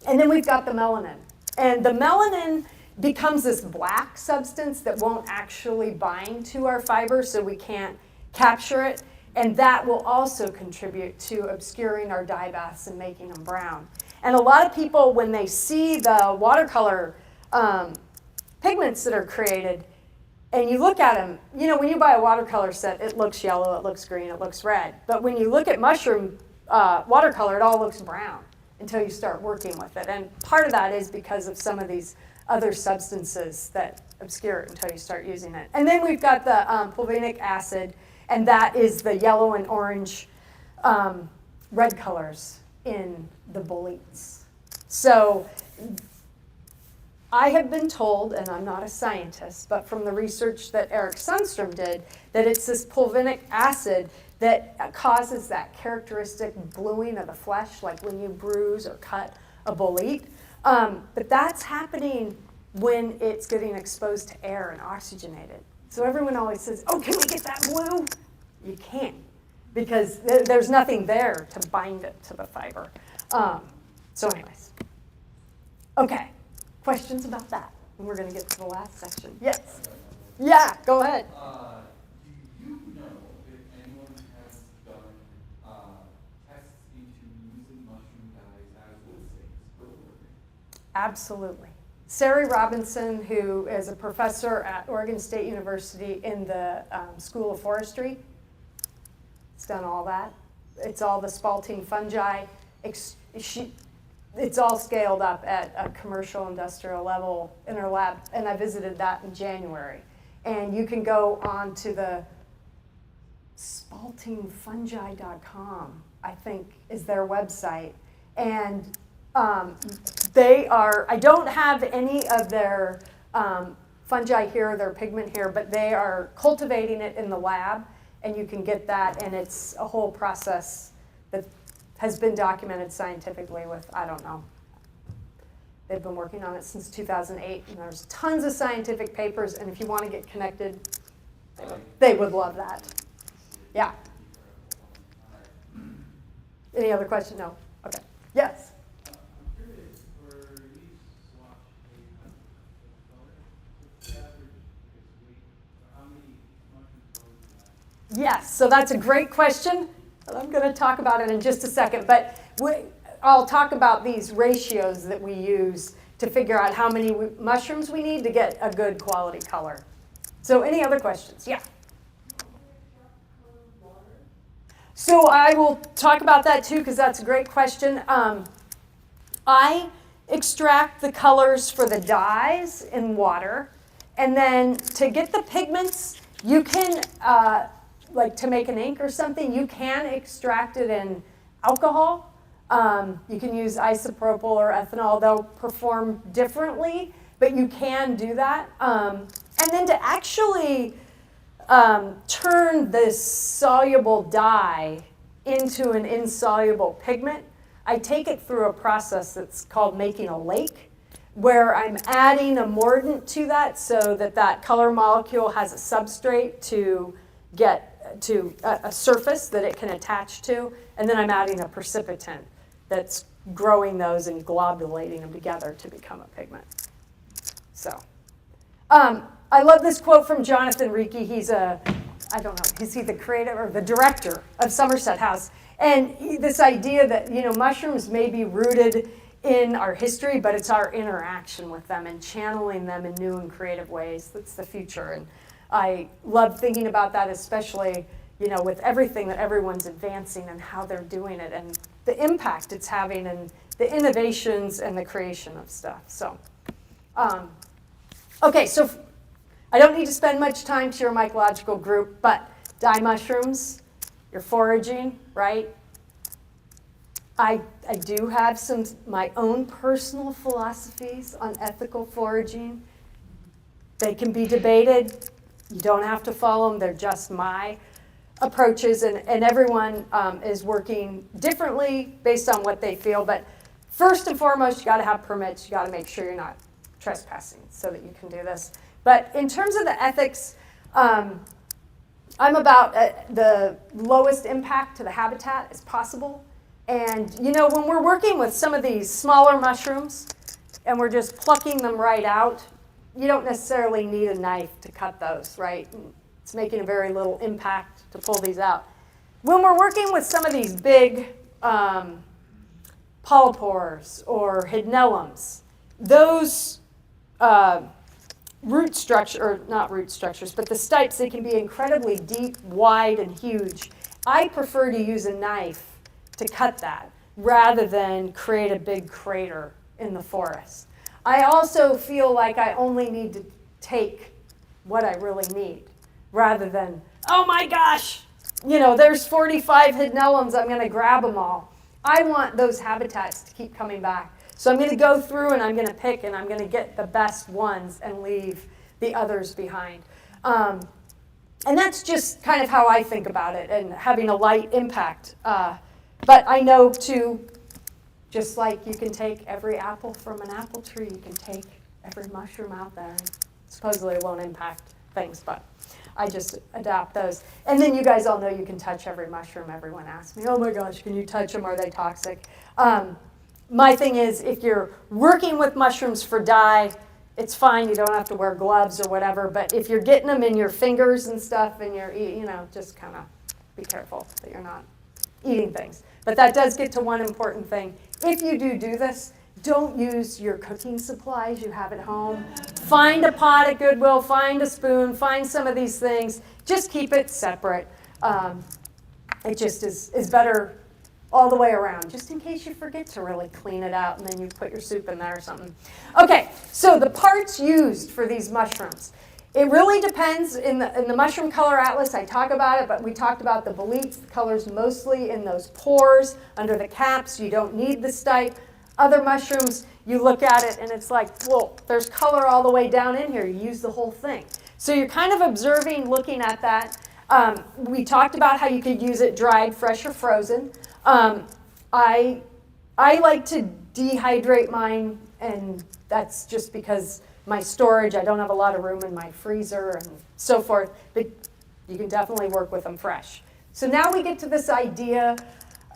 And then we've got the melanin. And the melanin becomes this black substance that won't actually bind to our fiber, so we can't capture it. And that will also contribute to obscuring our dye baths and making them brown. And a lot of people, when they see the watercolor pigments that are created, and you look at them, you know, when you buy a watercolor set, it looks yellow, it looks green, it looks red. But when you look at mushroom watercolor, it all looks brown until you start working with it. And part of that is because of some of these other substances that obscure it until you start using it. And then we've got the pulvinic acid, and that is the yellow and orange red colors in the boletes. So I have been told, and I'm not a scientist, but from the research that Eric Sundstrom did, that it's this pulvinic acid that causes that characteristic bluing of the flesh, like when you bruise or cut a bolete. But that's happening when it's getting exposed to air and oxygenated. So everyone always says, oh, can we get that blue? You can't, because there's nothing there to bind it to the fiber. So anyways, okay, questions about that? And we're going to get to the last section. Yes? Yeah, go ahead. Do you know if anyone has done tests into using mushroom dyes as wood stains? Absolutely. Sari Robinson, who is a professor at Oregon State University in the School of Forestry, has done all that. It's all the spaltine fungi. It's all scaled up at a commercial industrial level in her lab, and I visited that in January. And you can go on to the spaltinefungi.com, I think, is their website. And they are, I don't have any of their fungi here, their pigment here, but they are cultivating it in the lab, and you can get that, and it's a whole process that has been documented scientifically with, I don't know, they've been working on it since 2008, and there's tons of scientific papers, and if you want to get connected, they would love that. Yeah. Any other question? No? Okay. Yes? Yes, so that's a great question. I'm going to talk about it in just a second, but I'll talk about these ratios that we use to figure out how many mushrooms we need to get a good quality color. So any other questions? Yeah. So I will talk about that too, because that's a great question. I extract the colors for the dyes in water, and then to get the pigments, you can, like to make an ink or something, you can extract it in alcohol. You can use isopropyl or ethanol. They'll perform differently, but you can do that. And then to actually turn this soluble dye into an insoluble pigment, I take it through a process that's called making a lake, where I'm adding a mordant to that so that that color molecule has a substrate to get to a surface that it can attach to, and then I'm adding a precipitant that's growing those and globulating them together to become a pigment. So, I love this quote from Jonathan Ricci. He's I don't know, is he the creator or the director of Somerset House? And this idea that, mushrooms may be rooted in our history, but it's our interaction with them and channeling them in new and creative ways. That's the future. And I love thinking about that, especially, with everything that everyone's advancing and how they're doing it and the impact it's having and the innovations and the creation of stuff. So, okay, so I don't need to spend much time to your mycological group, but dye mushrooms, you're foraging, right? I do have my own personal philosophies on ethical foraging. They can be debated. You don't have to follow them. They're just my approaches, and everyone is working differently based on what they feel. But first and foremost, you got to have permits. You got to make sure you're not trespassing so that you can do this. But in terms of the ethics, I'm about the lowest impact to the habitat as possible. And when we're working with some of these smaller mushrooms and we're just plucking them right out, you don't necessarily need a knife to cut those, right? It's making a very little impact to pull these out. When we're working with some of these big polypores or hydnellums, those root structure, or not root structures, but the stipes, they can be incredibly deep, wide, and huge. I prefer to use a knife to cut that rather than create a big crater in the forest. I also feel like I only need to take what I really need rather than, oh my gosh, there's 45 hydnellums, I'm going to grab them all. I want those habitats to keep coming back. So I'm going to go through and I'm going to pick and I'm going to get the best ones and leave the others behind. And that's just kind of how I think about it and having a light impact. But I know too, just like you can take every apple from an apple tree, you can take every mushroom out there. Supposedly it won't impact things, but I just adapt those. And then you guys all know you can touch every mushroom. Everyone asks me, oh my gosh, can you touch them? Are they toxic? My thing is, if you're working with mushrooms for dye, it's fine. You don't have to wear gloves or whatever. But if you're getting them in your fingers and stuff, and you're, just kind of be careful that you're not eating things. But that does get to one important thing. If you do this, don't use your cooking supplies you have at home. Find a pot at Goodwill, find a spoon, find some of these things. Just keep it separate. It just is better all the way around, just in case you forget to really clean it out and then you put your soup in there or something. Okay, so the parts used for these mushrooms. It really depends. In the Mushroom Color Atlas, I talk about it, but we talked about the boletes, the colors mostly in those pores, under the caps. You don't need the stipe. Other mushrooms, you look at it and it's like, well, there's color all the way down in here. You use the whole thing. So you're kind of observing, looking at that. We talked about how you could use it dried, fresh, or frozen. I like to dehydrate mine, and that's just because my storage, I don't have a lot of room in my freezer and so forth, but you can definitely work with them fresh. So now we get to this idea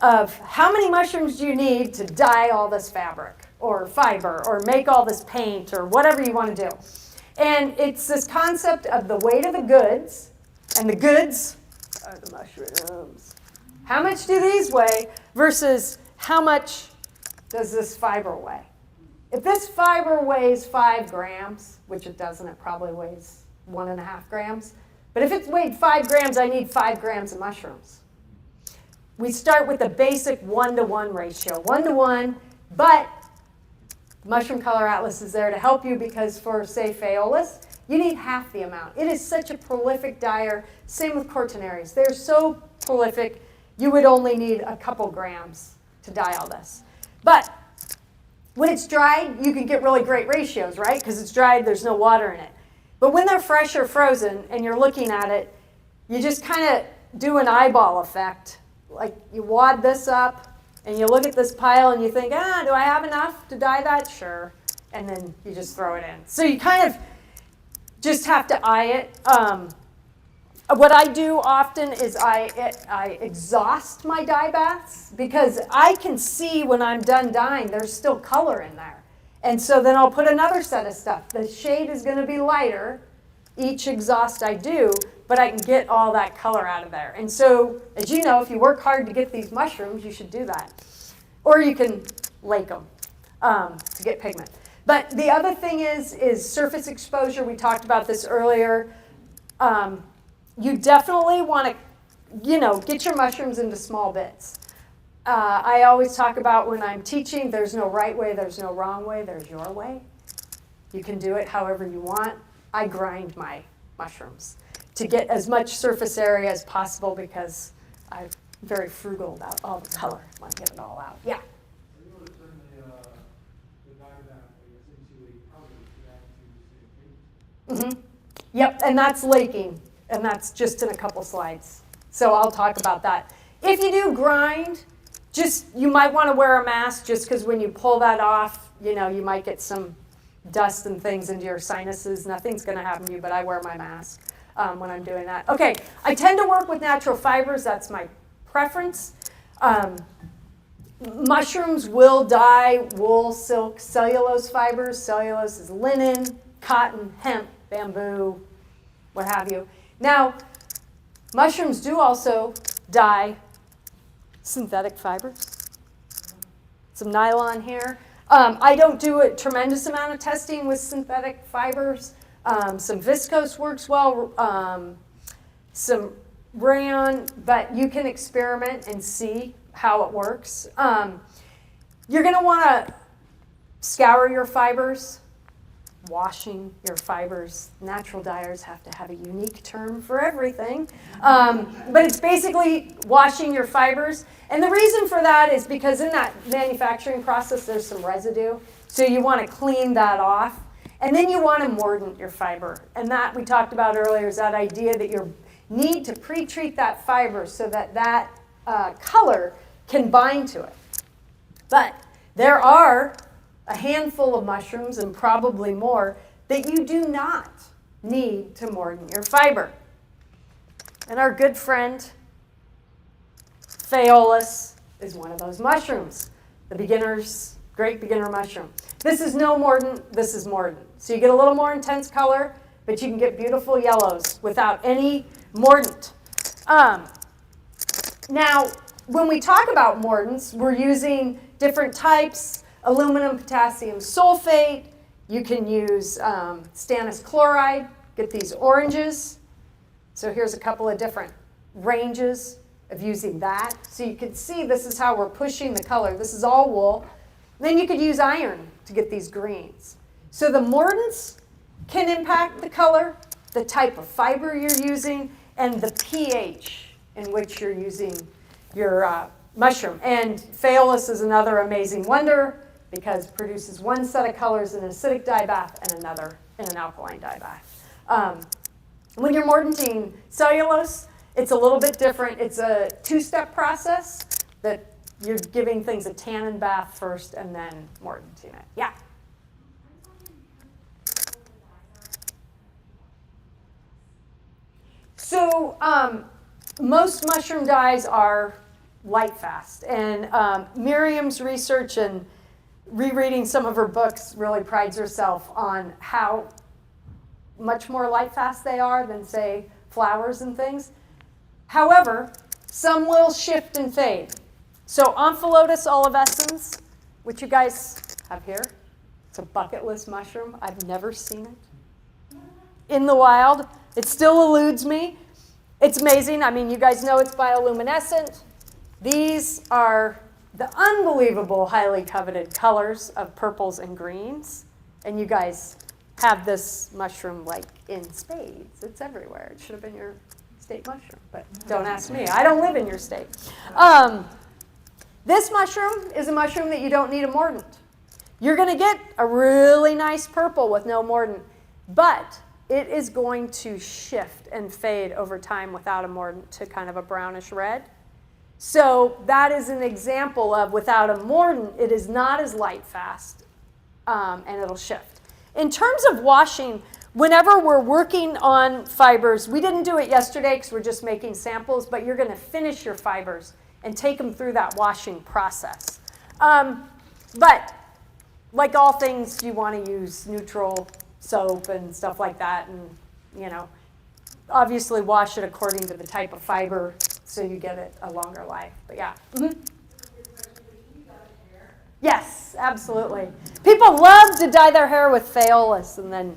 of how many mushrooms do you need to dye all this fabric or fiber or make all this paint or whatever you want to do. And it's this concept of the weight of the goods, and the goods are the mushrooms. How much do these weigh versus how much does this fiber weigh? If this fiber weighs 5 grams, which it doesn't, it probably weighs 1.5 grams. But if it weighed 5 grams, I need 5 grams of mushrooms. we start with the basic 1-to-1 ratio. 1-to-1, but Mushroom Color Atlas is there to help you because for, say, Phaeolus, you need half the amount. It is such a prolific dyer. Same with Courtinaries. They're so prolific, you would only need a couple grams to dye all this. But when it's dried, you can get really great ratios, right? Because it's dried, there's no water in it. But when they're fresh or frozen and you're looking at it, you just kind of do an eyeball effect. Like you wad this up and you look at this pile and you think, do I have enough to dye that? Sure. And then you just throw it in. So you kind of just have to eye it. What I do often is I exhaust my dye baths because I can see when I'm done dyeing there's still color in there. And so then I'll put another set of stuff. The shade is going to be lighter each exhaust I do, but I can get all that color out of there. And so, as you know, if you work hard to get these mushrooms, you should do that. Or you can lake them to get pigment. But the other thing is surface exposure. We talked about this earlier. You definitely want to, get your mushrooms into small bits. I always talk about when I'm teaching, there's no right way, there's no wrong way, there's your way. You can do it however you want. I grind my mushrooms to get as much surface area as possible because I'm very frugal about all the color. I want to get it all out. Yeah? Are you able to turn the dye bath, I guess, into a powder to add to, say, paint? Yep, and that's laking, and that's just in a couple slides. So I'll talk about that. If you do grind, you might want to wear a mask just because when you pull that off, you might get some dust and things into your sinuses. Nothing's going to happen to you, but I wear my mask when I'm doing that. Okay, I tend to work with natural fibers. That's my preference. Mushrooms will dye wool, silk, cellulose fibers. Cellulose is linen, cotton, hemp, bamboo, what have you. Now, mushrooms do also dye synthetic fibers. Some nylon here. I don't do a tremendous amount of testing with synthetic fibers. Some viscose works well, some rayon, but you can experiment and see how it works. You're going to want to scour your fibers, washing your fibers. Natural dyers have to have a unique term for everything. But it's basically washing your fibers. And the reason for that is because in that manufacturing process, there's some residue. So you want to clean that off. And then you want to mordant your fiber. And that we talked about earlier is that idea that you need to pre-treat that fiber so that that color can bind to it. But there are a handful of mushrooms, and probably more, that you do not need to mordant your fiber. And our good friend, Phaeolus, is one of those mushrooms. The great beginner mushroom. This is no mordant, this is mordant. So you get a little more intense color, but you can get beautiful yellows without any mordant. Now, when we talk about mordants, we're using different types. Aluminum potassium sulfate. You can use stannous chloride. Get these oranges. So here's a couple of different ranges of using that. So you can see this is how we're pushing the color. This is all wool. Then you could use iron to get these greens. So the mordants can impact the color, the type of fiber you're using, and the pH in which you're using your mushroom. And Phaeolus is another amazing wonder because it produces one set of colors in an acidic dye bath and another in an alkaline dye bath. When you're mordanting cellulose, it's a little bit different. It's a two-step process that you're giving things a tannin bath first and then mordanting it. Yeah? So most mushroom dyes are light fast. And Miriam's research and rereading some of her books really prides herself on how much more light fast they are than, say, flowers and things. However, some will shift and fade. So Omphalotus olivescens, which you guys have here, it's a bucket list mushroom. I've never seen it in the wild. It still eludes me. It's amazing. I mean, you guys know it's bioluminescent. These are the unbelievable, highly coveted colors of purples and greens. And you guys have this mushroom like in spades. It's everywhere. It should have been your state mushroom, but don't ask me. I don't live in your state. This mushroom is a mushroom that you don't need a mordant. You're going to get a really nice purple with no mordant, but it is going to shift and fade over time without a mordant to kind of a brownish red. So that is an example of without a mordant, it is not as light fast, and it'll shift. In terms of washing, whenever we're working on fibers, we didn't do it yesterday because we're just making samples, but you're going to finish your fibers and take them through that washing process. But like all things, you want to use neutral soap and stuff like that, and obviously wash it according to the type of fiber so you get it a longer life. But yeah. Yes, absolutely. People love to dye their hair with phaeolus and then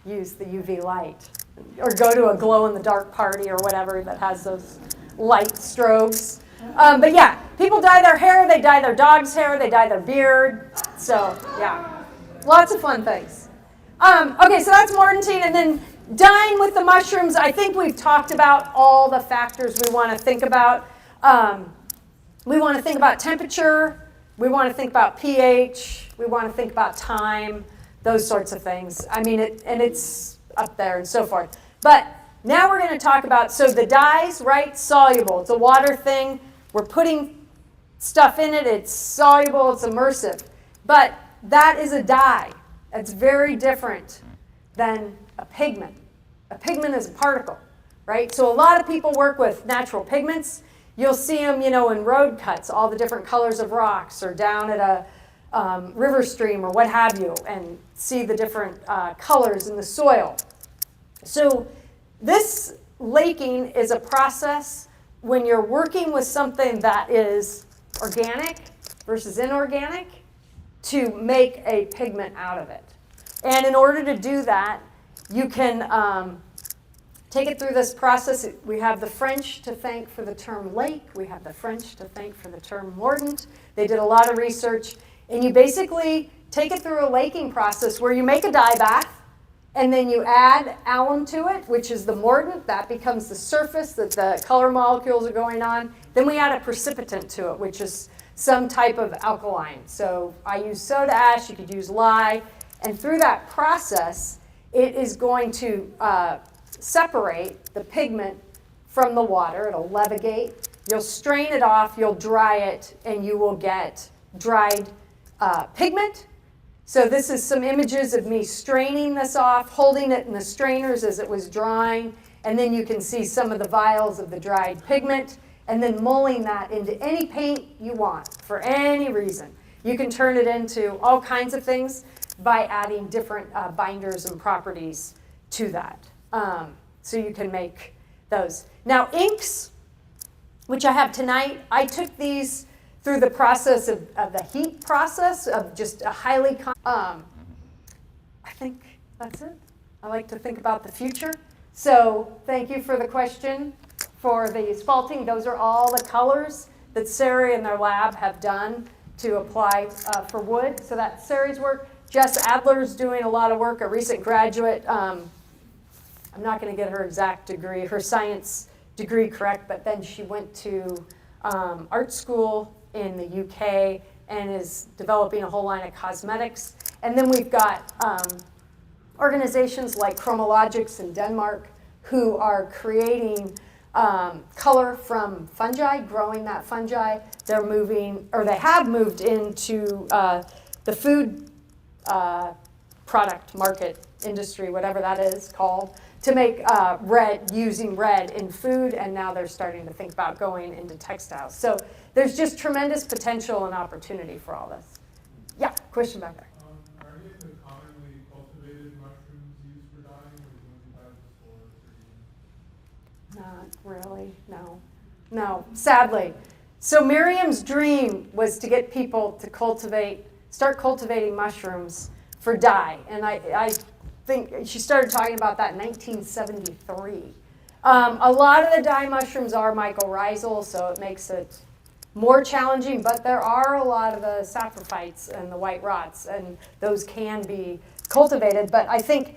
use the UV light, or go to a glow-in-the-dark party or whatever that has those light strobes. But yeah, people dye their hair, they dye their dog's hair, they dye their beard. So yeah, lots of fun things. Okay, so that's mordanting, and then dyeing with the mushrooms. I think we've talked about all the factors we want to think about. We want to think about temperature. We want to think about pH. We want to think about time, those sorts of things. I mean, it's up there and so forth. But now we're going to talk about, so the dyes, right, soluble. It's a water thing. We're putting stuff in it. It's soluble. It's immersive. But that is a dye. It's very different than a pigment. A pigment is a particle, right? So a lot of people work with natural pigments. You'll see them, in road cuts, all the different colors of rocks, or down at a river stream or what have you, and see the different colors in the soil. So this laking is a process when you're working with something that is organic versus inorganic to make a pigment out of it. And in order to do that, you can take it through this process. We have the French to thank for the term lake. We have the French to thank for the term mordant. They did a lot of research. And you basically take it through a laking process where you make a dye bath, and then you add alum to it, which is the mordant. That becomes the surface that the color molecules are going on. Then we add a precipitant to it, which is some type of alkaline. So I use soda ash. You could use lye. And through that process, it is going to separate the pigment from the water. It'll levigate. You'll strain it off. You'll dry it, and you will get dried pigment. So this is some images of me straining this off, holding it in the strainers as it was drying, and then you can see some of the vials of the dried pigment, and then mulling that into any paint you want for any reason. You can turn it into all kinds of things by adding different binders and properties to that. So you can make those. Now inks, which I have tonight, I took these through the process of the heat process of just a highly, I think that's it. I like to think about the future. So thank you for the question for the spalting. Those are all the colors that Sari and their lab have done to apply for wood. So that's Sari's work. Jess Adler's doing a lot of work, a recent graduate. I'm not going to get her exact degree, her science degree correct, but then she went to art school in the UK and is developing a whole line of cosmetics. And then we've got organizations like Chromologics in Denmark who are creating color from fungi, growing that fungi. They're moving, or they have moved into the food product market industry, whatever that is called, to make red, using red in food, and now they're starting to think about going into textiles. So there's just tremendous potential and opportunity for all this. Yeah, question back there. Are any of the commonly cultivated mushrooms used for dyeing, or do you have the Not really, no. No, sadly. So Miriam's dream was to get people to start cultivating mushrooms for dye. And I think she started talking about that in 1973. A lot of the dye mushrooms are mycorrhizal, so it makes it more challenging, but there are a lot of the saprophytes and the white rots, and those can be cultivated. But I think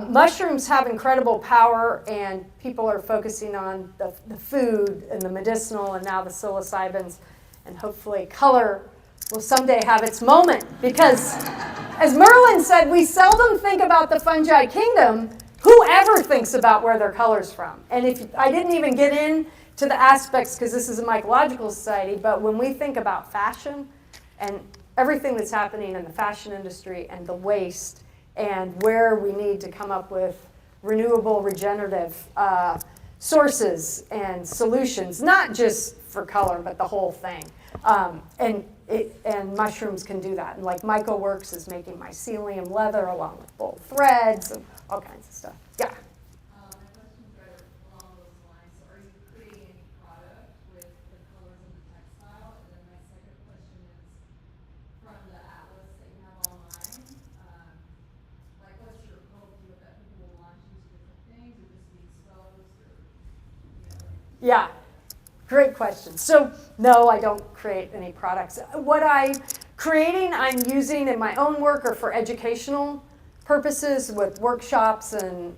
mushrooms have incredible power, and people are focusing on the food and the medicinal and now the psilocybins, and hopefully color will someday have its moment. Because as Merlin said, we seldom think about the fungi kingdom. Whoever thinks about where their color's from? And if I didn't even get into the aspects, because this is a mycological society, but when we think about fashion and everything that's happening in the fashion industry and the waste, and where we need to come up with renewable, regenerative sources and solutions, not just for color, but the whole thing. And mushrooms can do that. And like MycoWorks is making mycelium leather along with bold threads and all kinds of stuff. Yeah? My question's right along those lines. So are you creating any product with the colors of the textile? And then my second question is, from the atlas that you have online, like what's your hope? Do you hope that people will launch into different things or just be exposed or, Yeah. Great question. So, no, I don't create any products. What I'm creating, I'm using in my own work or for educational purposes with workshops and,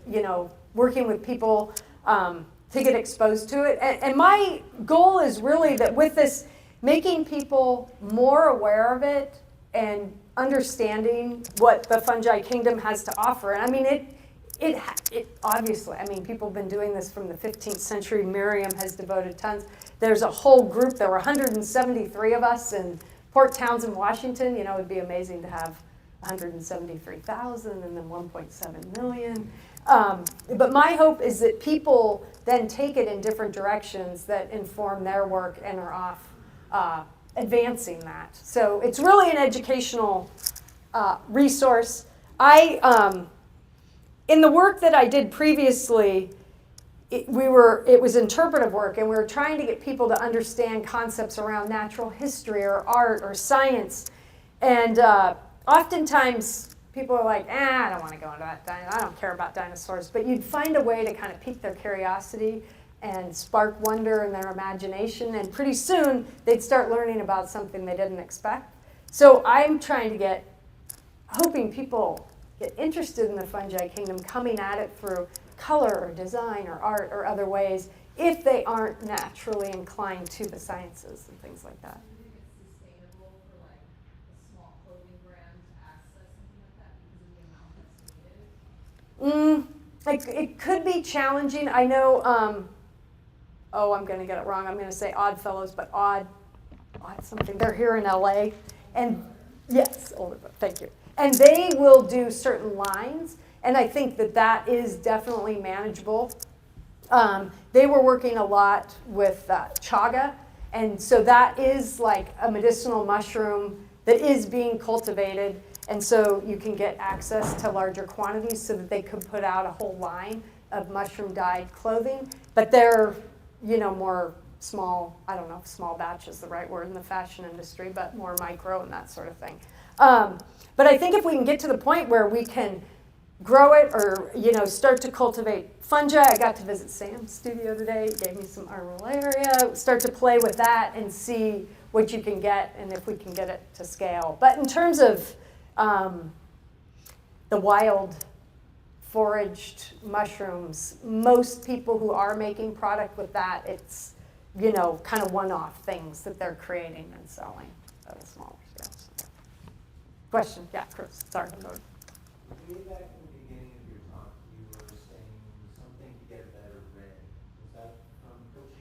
working with people to get exposed to it. And my goal is really that with this, making people more aware of it and understanding what the fungi kingdom has to offer. And I mean, it obviously, people have been doing this from the 15th century. Miriam has devoted tons. There's a whole group. There were 173 of us in Port Townsend, Washington. It would be amazing to have 173,000 and then 1.7 million. But my hope is that people then take it in different directions that inform their work and are off advancing that. So it's really an educational resource. In the work that I did previously, it was interpretive work, and we were trying to get people to understand concepts around natural history or art or science. And oftentimes people are like, I don't want to go into that. I don't care about dinosaurs. But you'd find a way to kind of pique their curiosity and spark wonder in their imagination. And pretty soon, they'd start learning about something they didn't expect. So I'm hoping people get interested in the fungi kingdom, coming at it through color or design or art or other ways, if they aren't naturally inclined to the sciences and things like that. do you think it's sustainable for like a small clothing brand to access something like that because of the amount that's needed? It could be challenging. I know, I'm going to get it wrong. I'm going to say Oddfellows, but Odd something. They're here in LA. And yes, thank you. And they will do certain lines. And I think that is definitely manageable. They were working a lot with chaga. And so that is like a medicinal mushroom that is being cultivated. And so you can get access to larger quantities so that they could put out a whole line of mushroom-dyed clothing. But they're, more small, I don't know if small batch is the right word in the fashion industry, but more micro and that sort of thing. But I think if we can get to the point where we can grow it or, start to cultivate fungi. I got to visit Sam's studio today. He gave me some armillaria. Start to play with that and see what you can get and if we can get it to scale. But in terms of the wild foraged mushrooms, most people who are making product with that, it's, kind of one-off things that they're creating and selling at a smaller scale. Question? Yeah, Chris. Sorry. Way back in the beginning of your talk, you were saying something to get a better red. Was that from Coach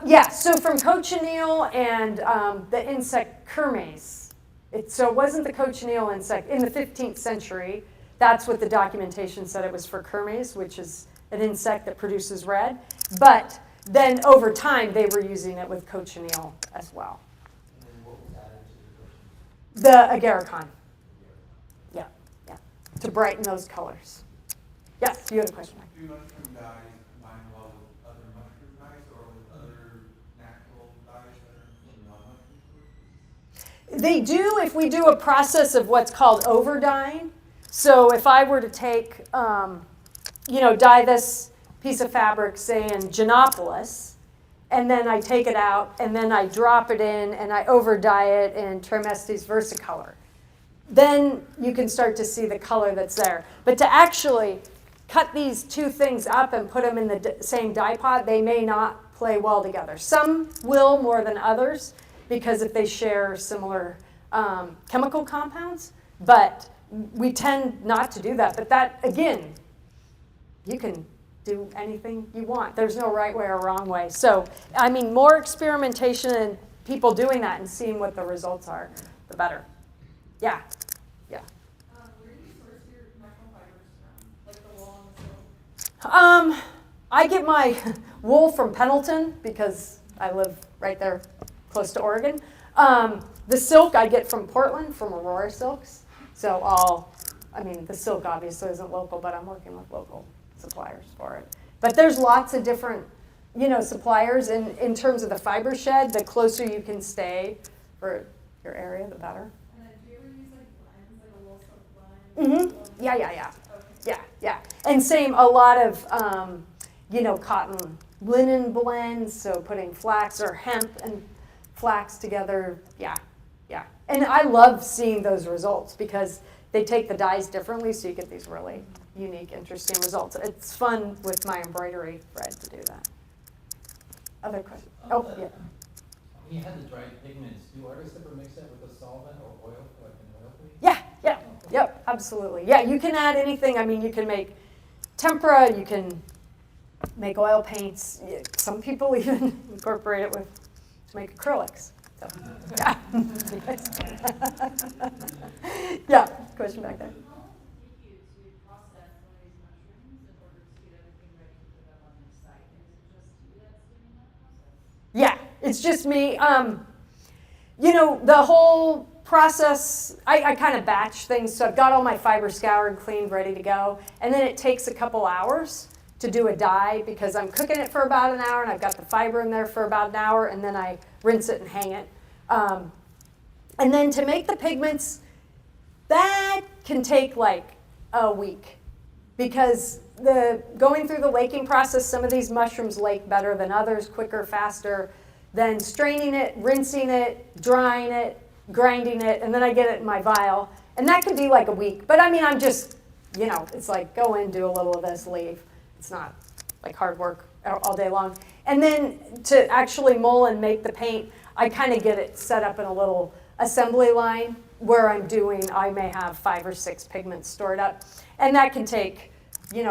Neal? Yeah, so from cochineal and the insect Kermes. So it wasn't the cochineal insect. In the 15th century, that's what the documentation said it was for Kermes, which is an insect that produces red. But then over time, they were using it with cochineal as well. And then what was added to the coach? The agaricon. Yeah, to brighten those colors. Yes, you had a question. Do mushroom dyes combine well with other mushroom dyes or with other natural dyes that are from non-mushroom sources? They do if we do a process of what's called over-dyeing. So if I were to take, dye this piece of fabric, say in Ginopolis, and then I take it out, and then I drop it in, and I over dye it in Trimestes Versacolor. Then you can start to see the color that's there. But to actually cut these two things up and put them in the same dye pot, they may not play well together. Some will more than others because if they share similar chemical compounds, but we tend not to do that. But that, again, you can do anything you want. There's no right way or wrong way. So, I mean, more experimentation and people doing that and seeing what the results are, the better. Yeah. Yeah. Where do you source your microfibers from? Like the wool and the silk? I get my wool from Pendleton because I live right there close to Oregon. The silk I get from Portland, from Aurora Silks. So the silk obviously isn't local, but I'm working with local suppliers for it. But there's lots of different, suppliers. And in terms of the fiber shed, the closer you can stay for your area, the better. And then do you ever use like blends, like a wool silk blend? Mm-hmm. Yeah. Okay. Yeah. And same, a lot of, cotton linen blends, so putting flax or hemp and flax together. Yeah. And I love seeing those results because they take the dyes differently, so you get these really unique, interesting results. It's fun with my embroidery thread to do that. Other questions? Oh, yeah. When you had the dried pigments, do artists ever mix that with a solvent or oil, like an oil please? Yeah. Yep, absolutely. Yeah, you can add anything. I mean, you can make tempera, you can make oil paints. Some people even incorporate it to make acrylics. So, yeah. Yeah, question back there. How long does it take you to process one of these mushrooms in order to get everything ready to put up on your site? And is it just you that's doing that process? Yeah, it's just me. The whole process, I kind of batch things. So I've got all my fiber scoured, cleaned, ready to go. And then it takes a couple hours to do a dye because I'm cooking it for about an hour and I've got the fiber in there for about an hour and then I rinse it and hang it. And then to make the pigments, that can take like a week because going through the laking process, some of these mushrooms lake better than others, quicker, faster, then straining it, rinsing it, drying it, grinding it, and then I get it in my vial. And that could be like a week. But I mean, I'm just, it's like go in, do a little of this, leave. It's not like hard work all day long. And then to actually mull and make the paint, I kind of get it set up in a little assembly line where I may have 5 or 6 pigments stored up. And that can take,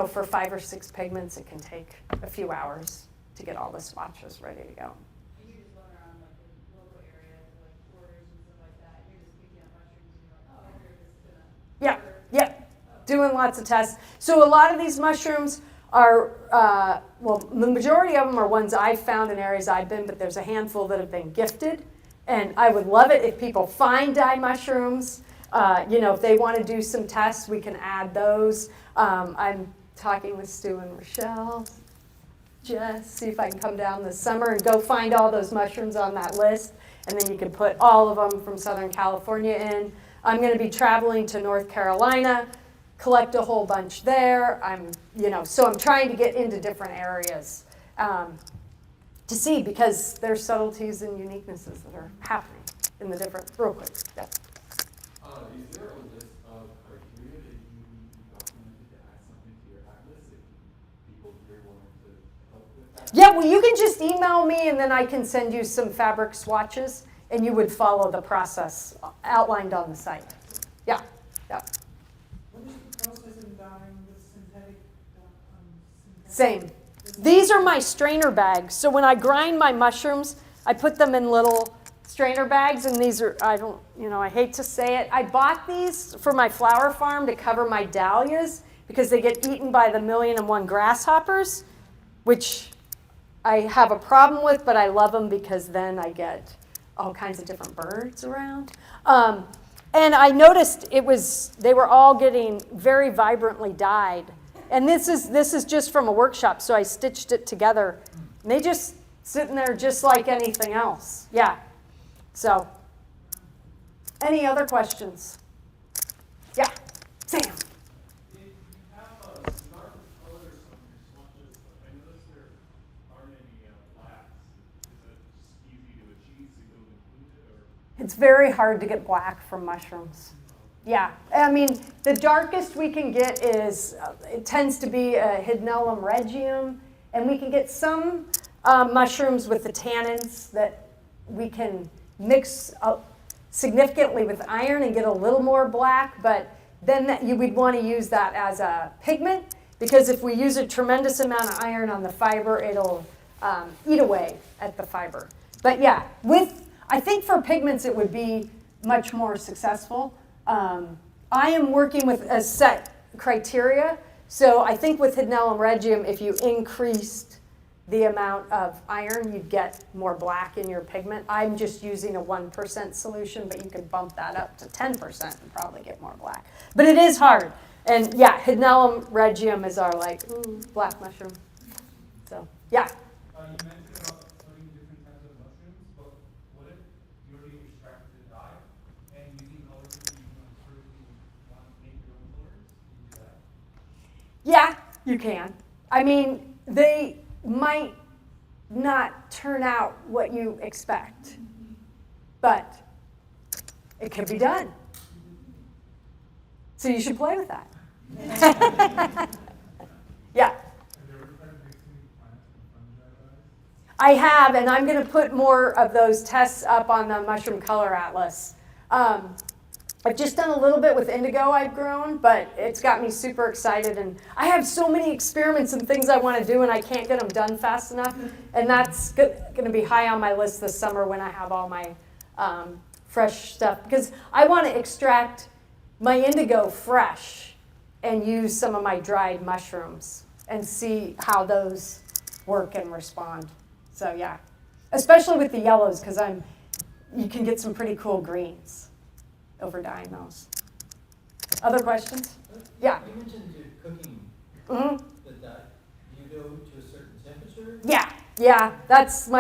for 5 or 6 pigments, it can take a few hours to get all the swatches ready to go. And you're just going around like the local areas, like quarters and stuff like that, and you're just picking up mushrooms and you're like, oh, here, this is gonna. Yeah. Doing lots of tests. So a lot of these mushrooms are, the majority of them are ones I've found in areas I've been, but there's a handful that have been gifted. And I would love it if people find dye mushrooms. If they want to do some tests, we can add those. I'm talking with Stu and Rochelle. Just see if I can come down this summer and go find all those mushrooms on that list. And then you can put all of them from Southern California in. I'm going to be traveling to North Carolina, collect a whole bunch there. So I'm trying to get into different areas to see because there's subtleties and uniquenesses that are happening in the different, real quick. Yeah. Is there a list of criteria that you need to be documented to add something to your atlas if people here wanted to help with that? Yeah, well, you can just email me and then I can send you some fabric swatches and you would follow the process outlined on the site. Yeah. What is the process in dyeing with synthetic? Same. These are my strainer bags. So when I grind my mushrooms, I put them in little strainer bags, and these are, I hate to say it. I bought these for my flower farm to cover my dahlias because they get eaten by the 1,000,001 grasshoppers, which I have a problem with, but I love them because then I get all kinds of different birds around. And I noticed they were all getting very vibrantly dyed. And this is just from a workshop, so I stitched it together. And they just sitting there just like anything else. Yeah. So, any other questions? Yeah, Sam. If you have darker colors on your swatches, I noticed there aren't any blacks. It's very hard to get black from mushrooms. Yeah, I mean, the darkest we can get is, it tends to be a Hydnellum regium, and we can get some mushrooms with the tannins that we can mix significantly with iron and get a little more black, but then we'd want to use that as a pigment, because if we use a tremendous amount of iron on the fiber, it'll eat away at the fiber. But yeah, I think for pigments it would be much more successful. I am working with a set criteria, so I think with Hydnellum regium, if you increased the amount of iron, you'd get more black in your pigment. I'm just using a 1% solution, but you could bump that up to 10% and probably get more black. But it is hard. And yeah, Hydnellum regium is our black mushroom. So yeah. You mentioned about putting different types of mushrooms, but what if you already extracted the dye and using colors that you want to make your own colors? Can you do that? Yeah, you can. I mean, they might not turn out what you expect, but it can be done. So you should play with that. Yeah. I have, and I'm going to put more of those tests up on the Mushroom Color Atlas. I've just done a little bit with indigo I've grown, but it's got me super excited. And I have so many experiments and things I want to do, and I can't get them done fast enough. And that's going to be high on my list this summer when I have all my fresh stuff. Because I want to extract my indigo fresh and use some of my dried mushrooms and see how those work and respond. So yeah, especially with the yellows, because you can get some pretty cool greens over dyeing those. Other questions? Yeah. You mentioned your cooking. Mm-hmm. Do you go to a certain temperature? Yeah, that's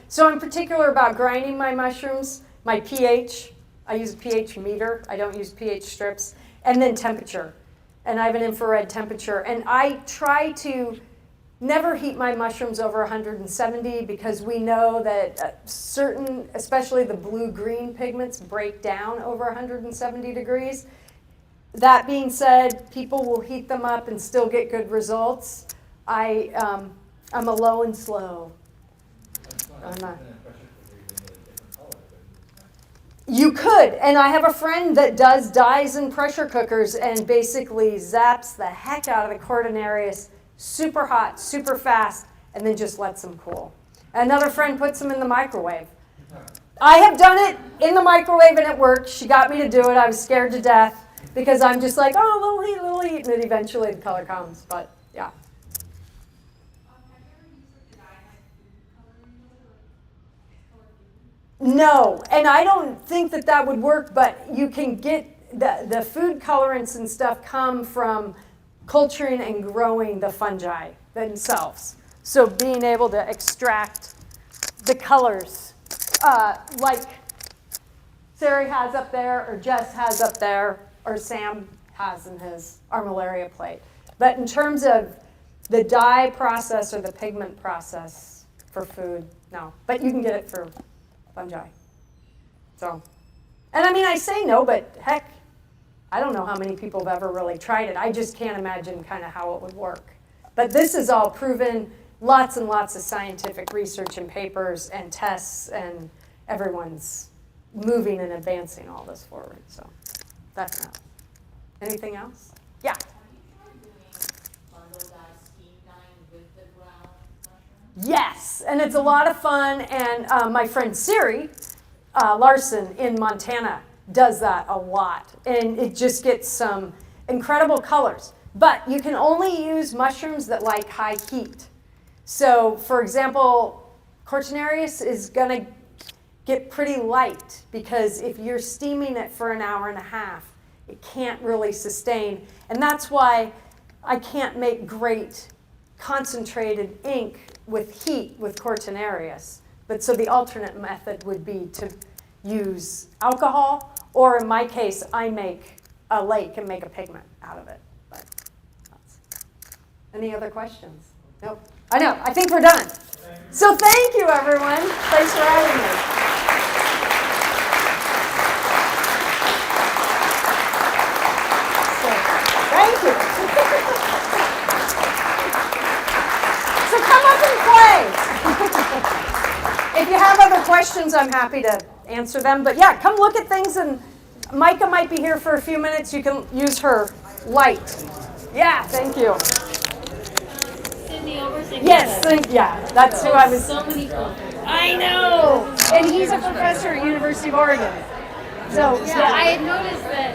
so I'm particular about grinding my mushrooms, my pH. I use a pH meter. I don't use pH strips. And then temperature. And I have an infrared temperature. And I try to never heat my mushrooms over 170 because we know that certain, especially the blue-green pigments, break down over 170 degrees. That being said, people will heat them up and still get good results. I'm a low and slow. You could, and I have a friend that does dyes in pressure cookers and basically zaps the heck out of the Cordonarius super hot, super fast, and then just lets them cool. Another friend puts them in the microwave. I have done it in the microwave and it worked. She got me to do it. I was scared to death because I'm just like, oh, little heat, and then eventually the color comes. But yeah. Have you ever used like the dye like food coloring? No, and I don't think that would work, but you can get the food colorants and stuff come from culturing and growing the fungi themselves. So being able to extract the colors, like Sari has up there, or Jess has up there, or Sam has in his armillaria plate. But in terms of the dye process or the pigment process for food, no. But you can get it for fungi. So, and I mean, I say no, but heck, I don't know how many people have ever really tried it. I just can't imagine kind of how it would work. But this is all proven, lots and lots of scientific research and papers and tests, and everyone's moving and advancing all this forward. So that's not. Anything else? Yeah. Have you tried doing bundle dye, steam dyeing with the ground mushroom? Yes, and it's a lot of fun. And my friend Siri Larson in Montana does that a lot, and it just gets some incredible colors. But you can only use mushrooms that like high heat. So, for example, Cortinarius is going to get pretty light because if you're steaming it for an hour and a half, it can't really sustain. And that's why I can't make great concentrated ink with heat with Cortinarius. But so the alternate method would be to use alcohol, or in my case, I make a lake and make a pigment out of it. But any other questions? Nope. I know. I think we're done. So thank you, everyone. Thanks for having me. questions, I'm happy to answer them. But yeah, come look at things, and Micah might be here for a few minutes. You can use her light. Yeah, thank you. Cindy Overthink. Yes, yeah, that's who I was. So many cool. I know! And he's a professor at University of Oregon. So, Yeah, I had noticed that